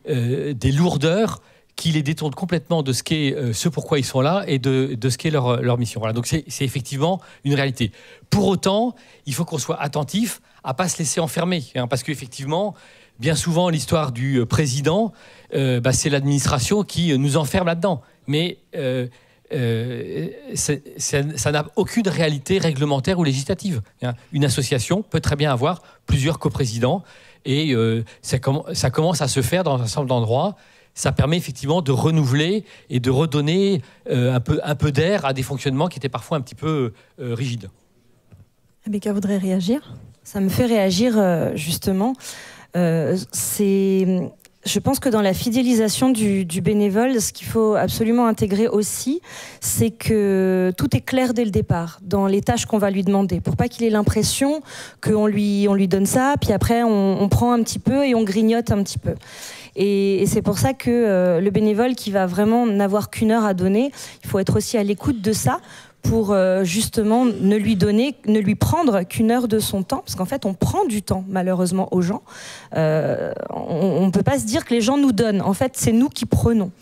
des lourdeurs qui les détournent complètement de ce qu'est ce pourquoi ils sont là et de ce qu'est leur mission. Voilà. Donc c'est effectivement une réalité. Pour autant, il faut qu'on soit attentif à ne pas se laisser enfermer. Hein, parce qu'effectivement, bien souvent, l'histoire du président, c'est l'administration qui nous enferme là-dedans. Mais ça n'a aucune réalité réglementaire ou législative. Une association peut très bien avoir plusieurs coprésidents et ça commence à se faire dans un certain nombre d'endroits. Ça permet effectivement de renouveler et de redonner un peu d'air à des fonctionnements qui étaient parfois un petit peu rigides. Rebecca voudrait réagir. Ça me fait réagir justement. Je pense que dans la fidélisation du bénévole, ce qu'il faut absolument intégrer aussi, c'est que tout est clair dès le départ, dans les tâches qu'on va lui demander, pour pas qu'il ait l'impression qu'on lui donne ça, puis après on prend un petit peu et on grignote un petit peu. Et c'est pour ça que le bénévole qui va vraiment n'avoir qu'une heure à donner, il faut être aussi à l'écoute de ça, pour justement ne lui prendre qu'une heure de son temps, parce qu'en fait on prend du temps malheureusement aux gens. On ne peut pas se dire que les gens nous donnent, en fait c'est nous qui prenons.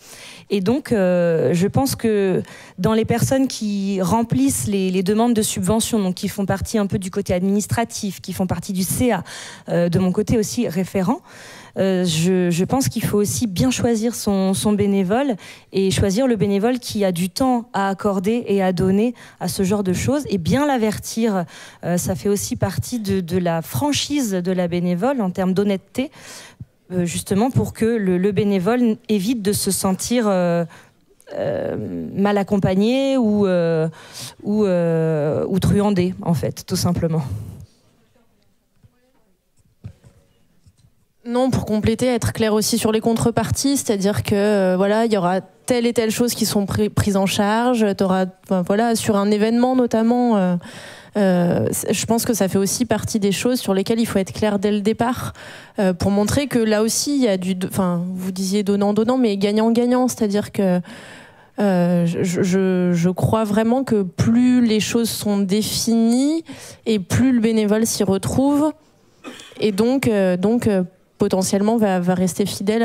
Et donc je pense que dans les personnes qui remplissent les demandes de subvention, donc qui font partie un peu du côté administratif, qui font partie du CA, de mon côté aussi référent, je pense qu'il faut aussi bien choisir son bénévole et choisir le bénévole qui a du temps à accorder et à donner à ce genre de choses et bien l'avertir. Ça fait aussi partie de la franchise de la bénévole en termes d'honnêteté, justement pour que le bénévole évite de se sentir mal accompagné ou truandé, en fait, tout simplement. Non, pour compléter, être clair aussi sur les contreparties, c'est-à-dire que voilà, il y aura telle et telle chose qui sont prises en charge. Voilà, sur un événement notamment. Je pense que ça fait aussi partie des choses sur lesquelles il faut être clair dès le départ pour montrer que là aussi il y a vous disiez donnant, mais gagnant-gagnant, c'est-à-dire que je crois vraiment que plus les choses sont définies et plus le bénévole s'y retrouve et donc potentiellement va rester fidèle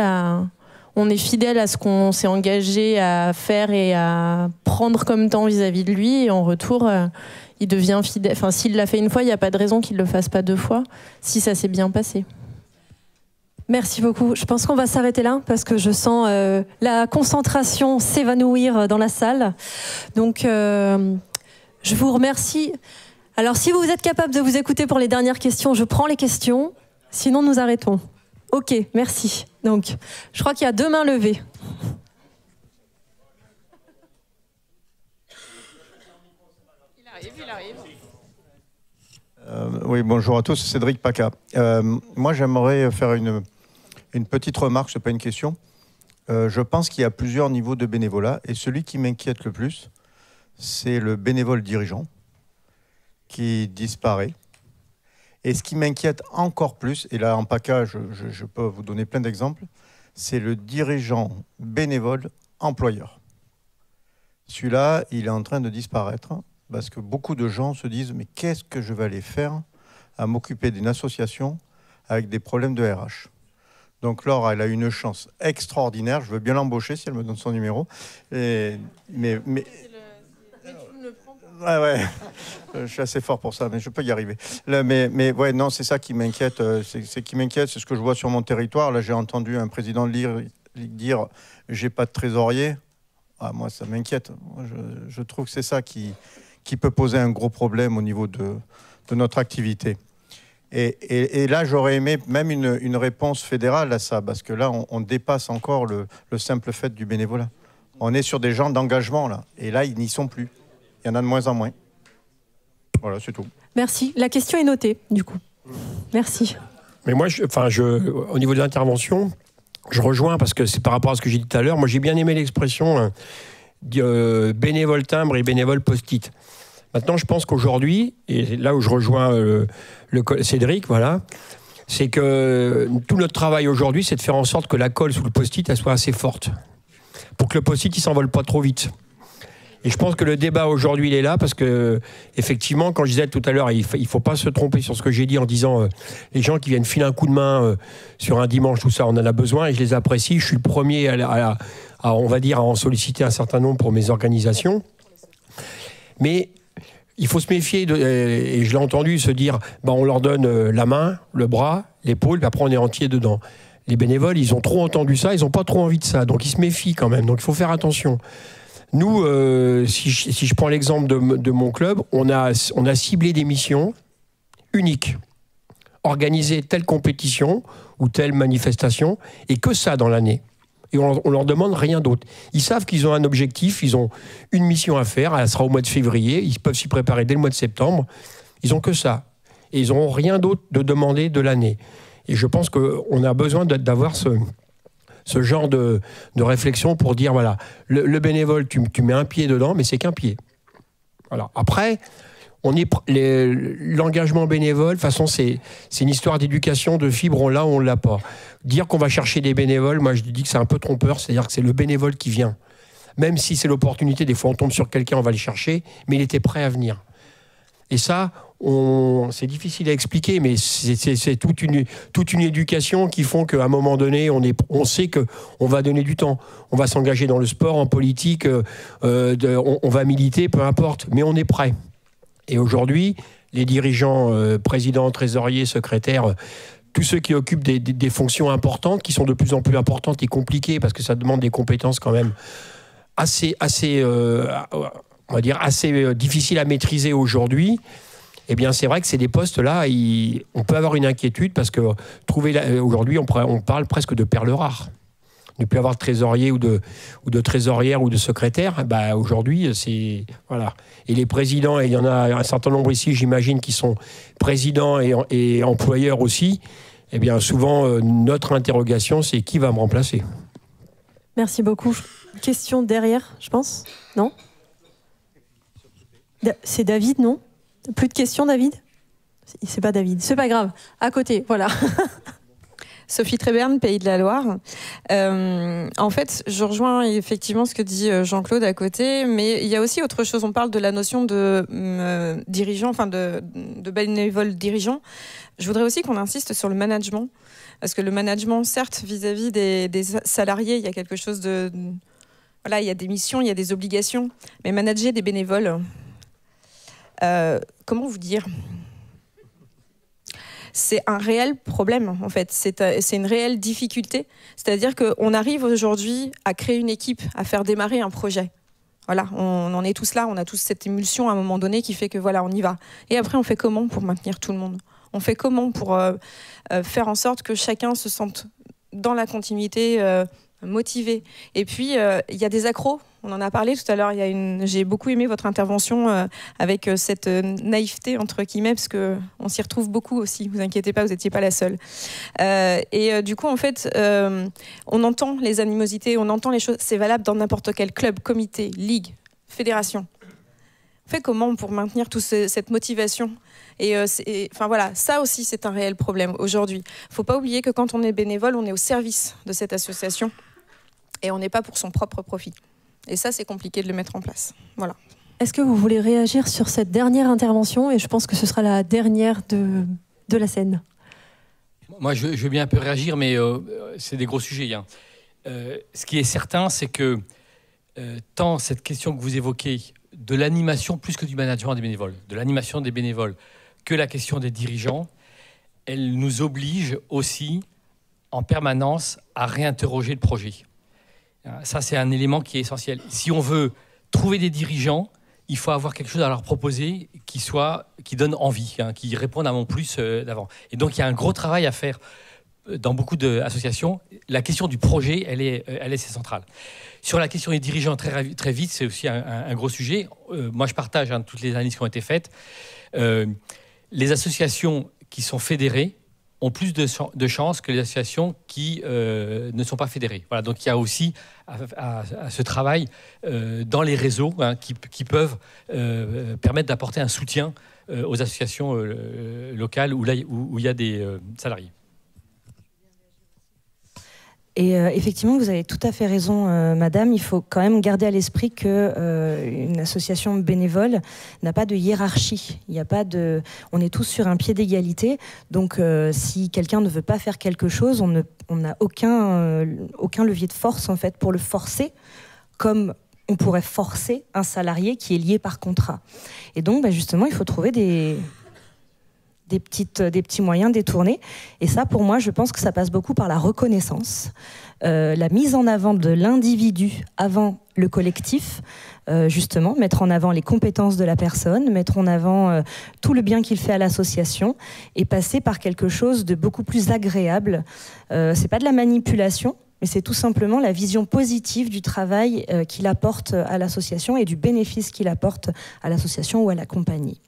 on est fidèle à ce qu'on s'est engagé à faire et à prendre comme temps vis-à-vis de lui et en retour il devient fidèle. Enfin, s'il l'a fait une fois, il n'y a pas de raison qu'il ne le fasse pas deux fois si ça s'est bien passé. Merci beaucoup. Je pense qu'on va s'arrêter là parce que je sens la concentration s'évanouir dans la salle. Donc, je vous remercie. Alors, si vous êtes capable de vous écouter pour les dernières questions, je prends les questions. Sinon, nous arrêtons. Ok, merci. Donc, je crois qu'il y a 2 mains levées. Il arrive. Oui, bonjour à tous, Cédric Paca. Moi, j'aimerais faire une petite remarque, ce n'est pas une question. Je pense qu'il y a plusieurs niveaux de bénévolat et celui qui m'inquiète le plus, c'est le bénévole dirigeant qui disparaît. Et ce qui m'inquiète encore plus, et là en PACA, je peux vous donner plein d'exemples, c'est le dirigeant bénévole employeur. Celui-là, il est en train de disparaître parce que beaucoup de gens se disent « mais qu'est-ce que je vais aller faire à m'occuper d'une association avec des problèmes de RH ?» Donc Laure, elle a une chance extraordinaire. Je veux bien l'embaucher si elle me donne son numéro. Mais ouais. Je suis assez fort pour ça, mais je peux y arriver. Là, mais ouais, non, c'est ça qui m'inquiète. C'est ce que je vois sur mon territoire. Là, j'ai entendu un président de Ligue dire « j'ai pas de trésorier ». Ah, moi, ça m'inquiète. Je trouve que c'est ça qui peut poser un gros problème au niveau de notre activité. Et là, j'aurais aimé même une réponse fédérale à ça, parce que là, on dépasse encore le simple fait du bénévolat. On est sur des gens d'engagement, là. Et là, ils n'y sont plus. Il y en a de moins en moins. Voilà, c'est tout. Merci. La question est notée, du coup. Merci. Mais moi, au niveau de l'intervention, je rejoins, parce que c'est par rapport à ce que j'ai dit tout à l'heure. Moi, j'ai bien aimé l'expression bénévole timbre et bénévole post-it. Maintenant, je pense qu'aujourd'hui, et là où je rejoins Cédric, voilà, c'est que tout notre travail aujourd'hui, c'est de faire en sorte que la colle sous le post-it, elle soit assez forte, pour que le post-it, il s'envole pas trop vite. Et je pense que le débat aujourd'hui, il est là, parce que, effectivement, quand je disais tout à l'heure, il faut pas se tromper sur ce que j'ai dit en disant les gens qui viennent filer un coup de main sur un dimanche, tout ça, on en a besoin, et je les apprécie. Je suis le premier on va dire, à en solliciter un certain nombre pour mes organisations. Mais il faut se méfier, et je l'ai entendu se dire, on leur donne la main, le bras, l'épaule, puis après on est entier dedans. Les bénévoles, ils ont trop entendu ça, ils n'ont pas trop envie de ça, donc ils se méfient quand même, donc il faut faire attention. Nous, si je prends l'exemple de mon club, on a ciblé des missions uniques. Organiser telle compétition ou telle manifestation, et que ça dans l'année. Et on leur demande rien d'autre. Ils savent qu'ils ont un objectif, ils ont une mission à faire, elle sera au mois de février, ils peuvent s'y préparer dès le mois de septembre. Ils n'ont que ça. Et ils n'auront rien d'autre de demander de l'année. Et je pense qu'on a besoin d'avoir ce genre de réflexion pour dire, voilà, le bénévole, tu mets un pied dedans, mais c'est qu'un pied. Voilà. Après, l'engagement bénévole, de toute façon, c'est une histoire d'éducation, de fibre, on l'a ou on ne l'a pas. Dire qu'on va chercher des bénévoles, moi je dis que c'est un peu trompeur, c'est-à-dire que c'est le bénévole qui vient. Même si c'est l'opportunité, des fois on tombe sur quelqu'un, on va le chercher, mais il était prêt à venir. Et ça, c'est difficile à expliquer, mais c'est toute une éducation qui font qu'à un moment donné, on sait qu'on va donner du temps. On va s'engager dans le sport, en politique, on va militer, peu importe, mais on est prêt. Et aujourd'hui, les dirigeants, présidents, trésoriers, secrétaires, tous ceux qui occupent des fonctions importantes, qui sont de plus en plus importantes et compliquées, parce que ça demande des compétences quand même assez difficiles à maîtriser aujourd'hui, eh bien c'est vrai que c'est des postes-là, on peut avoir une inquiétude, parce que aujourd'hui, on parle presque de perles rares. Ne plus avoir de trésorier ou de trésorière ou de secrétaire, aujourd'hui, c'est... Voilà. Et les présidents, et il y en a un certain nombre ici, j'imagine, qui sont présidents et employeurs aussi, eh bien, souvent, notre interrogation, c'est qui va me remplacer ? Merci beaucoup. Question derrière, je pense ? Non ? C'est David, non ? Plus de questions, David ? C'est pas David. C'est pas grave. À côté, voilà. Sophie Tréberne, Pays de la Loire. En fait, je rejoins effectivement ce que dit Jean-Claude à côté, mais il y a aussi autre chose. On parle de la notion de dirigeant, enfin de bénévole dirigeant. Je voudrais aussi qu'on insiste sur le management, parce que le management, certes, vis-à-vis des salariés, il y a quelque chose de... Voilà, il y a des missions, il y a des obligations, mais manager des bénévoles, comment vous dire ? C'est un réel problème, en fait. C'est une réelle difficulté. C'est-à-dire qu'on arrive aujourd'hui à créer une équipe, à faire démarrer un projet. Voilà, on en est tous là, on a tous cette émulsion à un moment donné qui fait que voilà, on y va. Et après, on fait comment pour maintenir tout le monde ? On fait comment pour faire en sorte que chacun se sente dans la continuité motivés. Et puis, il y a des accros. On en a parlé tout à l'heure. J'ai beaucoup aimé votre intervention avec cette naïveté, entre guillemets, parce qu'on s'y retrouve beaucoup aussi. Vous inquiétez pas, vous n'étiez pas la seule. Du coup, en fait, on entend les animosités, on entend les choses. C'est valable dans n'importe quel club, comité, ligue, fédération. On fait comment pour maintenir toute cette motivation ? Enfin voilà, ça aussi c'est un réel problème aujourd'hui. Il ne faut pas oublier que quand on est bénévole, on est au service de cette association et on n'est pas pour son propre profit. Et ça, c'est compliqué de le mettre en place. Voilà. Est-ce que vous voulez réagir sur cette dernière intervention ? Et je pense que ce sera la dernière de la scène. Moi, je veux bien un peu réagir, mais c'est des gros sujets. Hein. Ce qui est certain, c'est que tant cette question que vous évoquez, de l'animation plus que du management des bénévoles, de l'animation des bénévoles, que la question des dirigeants, elle nous oblige aussi en permanence à réinterroger le projet. Ça, c'est un élément qui est essentiel. Si on veut trouver des dirigeants, il faut avoir quelque chose à leur proposer qui donne envie, hein, qui réponde à mon plus d'avant. Et donc, il y a un gros travail à faire dans beaucoup d'associations. La question du projet, elle est centrale. Sur la question des dirigeants, très vite, c'est aussi un gros sujet. Moi, je partage toutes les analyses qui ont été faites. Les associations qui sont fédérées ont plus de chances que les associations qui ne sont pas fédérées. Voilà, donc il y a aussi à ce travail dans les réseaux qui peuvent permettre d'apporter un soutien aux associations locales où il y a des salariés. Et effectivement, vous avez tout à fait raison, madame. Il faut quand même garder à l'esprit qu'une association bénévole n'a pas de hiérarchie. Il n'y a pas de... On est tous sur un pied d'égalité. Donc, si quelqu'un ne veut pas faire quelque chose, on n'a aucun levier de force, en fait, pour le forcer, comme on pourrait forcer un salarié qui est lié par contrat. Et donc, justement, il faut trouver des petits moyens détournés. Et ça, pour moi, je pense que ça passe beaucoup par la reconnaissance, la mise en avant de l'individu avant le collectif, justement, mettre en avant les compétences de la personne, mettre en avant tout le bien qu'il fait à l'association et passer par quelque chose de beaucoup plus agréable. C'est pas de la manipulation, mais c'est tout simplement la vision positive du travail qu'il apporte à l'association et du bénéfice qu'il apporte à l'association ou à la compagnie.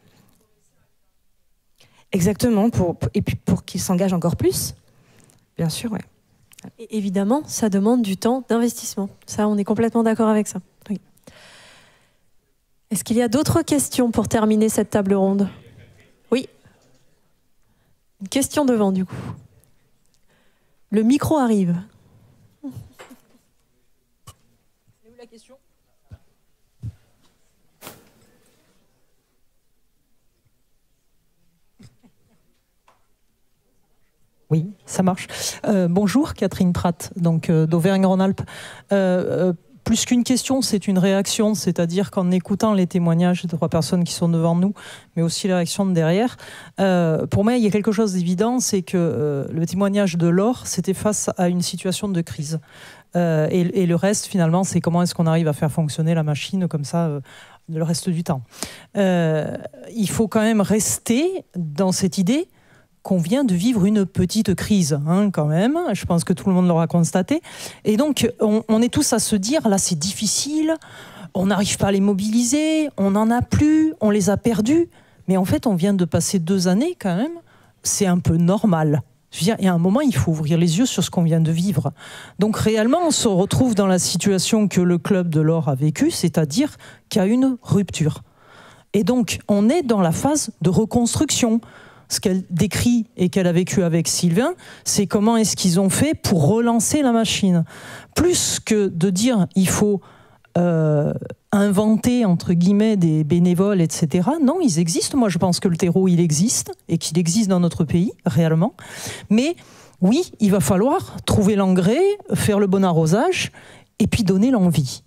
Exactement, et puis pour qu'ils s'engagent encore plus, bien sûr, ouais. Et évidemment, ça demande du temps d'investissement. Ça, on est complètement d'accord avec ça. Oui. Est-ce qu'il y a d'autres questions pour terminer cette table ronde ? Oui. Une question devant, du coup. Le micro arrive. C'est où la question ? Oui, ça marche. Bonjour, Catherine Pratt, donc d'Auvergne-Rhône-Alpes. Plus qu'une question, c'est une réaction, c'est-à-dire qu'en écoutant les témoignages des trois personnes qui sont devant nous, mais aussi les réactions de derrière, pour moi, il y a quelque chose d'évident, c'est que le témoignage de Laure, c'était face à une situation de crise. Et le reste, finalement, c'est comment est-ce qu'on arrive à faire fonctionner la machine comme ça le reste du temps. Il faut quand même rester dans cette idée qu'on vient de vivre une petite crise, quand même. Je pense que tout le monde l'aura constaté. Et donc, on est tous à se dire, là, c'est difficile, on n'arrive pas à les mobiliser, on n'en a plus, on les a perdus. Mais en fait, on vient de passer 2 années, quand même. C'est un peu normal. Je veux dire, il y a un moment, il faut ouvrir les yeux sur ce qu'on vient de vivre. Donc, réellement, on se retrouve dans la situation que le Club de l'Or a vécue, c'est-à-dire qu'il y a une rupture. Et donc, on est dans la phase de reconstruction. Ce qu'elle décrit et qu'elle a vécu avec Sylvain, c'est comment est-ce qu'ils ont fait pour relancer la machine. Plus que de dire il faut inventer, entre guillemets, des bénévoles, etc. Non, ils existent. Moi, je pense que le terreau, il existe et qu'il existe dans notre pays, réellement. Mais oui, il va falloir trouver l'engrais, faire le bon arrosage et puis donner l'envie.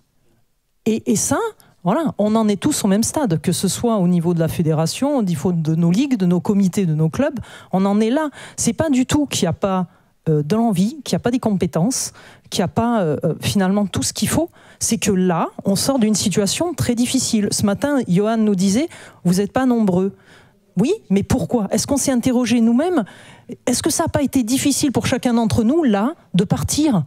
Et ça... Voilà, on en est tous au même stade, que ce soit au niveau de la fédération, au niveau de nos ligues, de nos comités, de nos clubs, on en est là. C'est pas du tout qu'il n'y a pas de l'envie, qu'il n'y a pas des compétences, qu'il n'y a pas finalement tout ce qu'il faut. C'est que là, on sort d'une situation très difficile. Ce matin, Johan nous disait, vous n'êtes pas nombreux. Oui, mais pourquoi ? Est-ce qu'on s'est interrogé nous-mêmes ? Est-ce que ça n'a pas été difficile pour chacun d'entre nous, là, de partir ?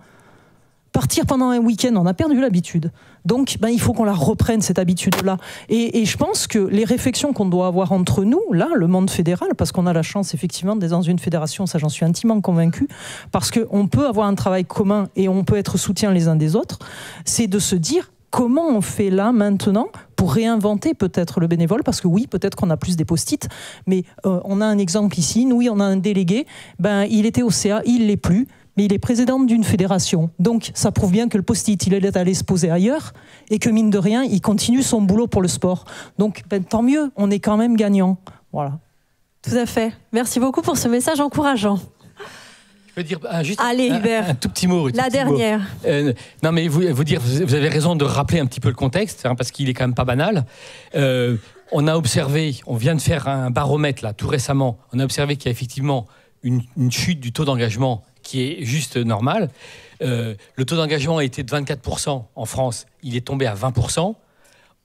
partir pendant un week-end, on a perdu l'habitude. Donc, il faut qu'on la reprenne, cette habitude-là. Et je pense que les réflexions qu'on doit avoir entre nous, là, le monde fédéral, parce qu'on a la chance, effectivement, d'être dans une fédération, ça j'en suis intimement convaincue, parce qu'on peut avoir un travail commun et on peut être soutien les uns des autres, c'est de se dire comment on fait là, maintenant, pour réinventer peut-être le bénévole, parce que oui, peut-être qu'on a plus des post-it, mais on a un exemple ici, nous, on a un délégué, il était au CA, il l'est plus, mais il est président d'une fédération. Donc, ça prouve bien que le post-it, il est allé se poser ailleurs et que, mine de rien, il continue son boulot pour le sport. Donc, tant mieux, on est quand même gagnant. Voilà. Tout à fait. Merci beaucoup pour ce message encourageant. Je peux dire juste Allez, Hubert, un tout petit mot. La dernière. Non, mais vous avez raison de rappeler un petit peu le contexte, parce qu'il est quand même pas banal. On a observé, on vient de faire un baromètre là, tout récemment, on a observé qu'il y a effectivement une chute du taux d'engagement qui est juste normal. Le taux d'engagement a été de 24% en France, il est tombé à 20%.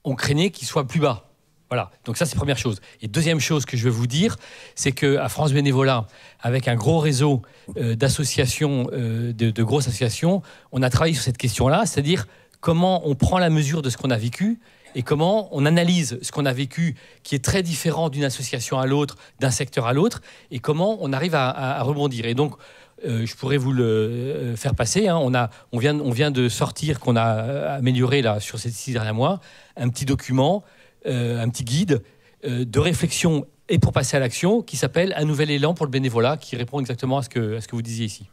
On craignait qu'il soit plus bas. Voilà, donc ça c'est première chose. Et deuxième chose que je veux vous dire, c'est qu'à France Bénévolat, avec un gros réseau d'associations, de grosses associations, on a travaillé sur cette question-là, c'est-à-dire comment on prend la mesure de ce qu'on a vécu et comment on analyse ce qu'on a vécu, qui est très différent d'une association à l'autre, d'un secteur à l'autre, et comment on arrive à rebondir. Et donc, je pourrais vous le faire passer. Hein. On vient de sortir, qu'on a amélioré là, sur ces 6 derniers mois, un petit document, un petit guide de réflexion et pour passer à l'action qui s'appelle « Un nouvel élan pour le bénévolat » qui répond exactement à ce que vous disiez ici.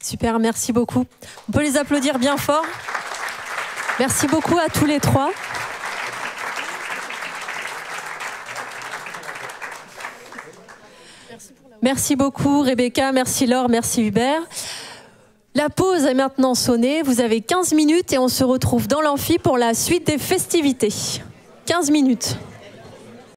Super, merci beaucoup. On peut les applaudir bien fort. Merci beaucoup à tous les trois. Merci beaucoup Rebecca, merci Laure, merci Hubert. La pause est maintenant sonnée, vous avez 15 minutes et on se retrouve dans l'amphi pour la suite des festivités. 15 minutes.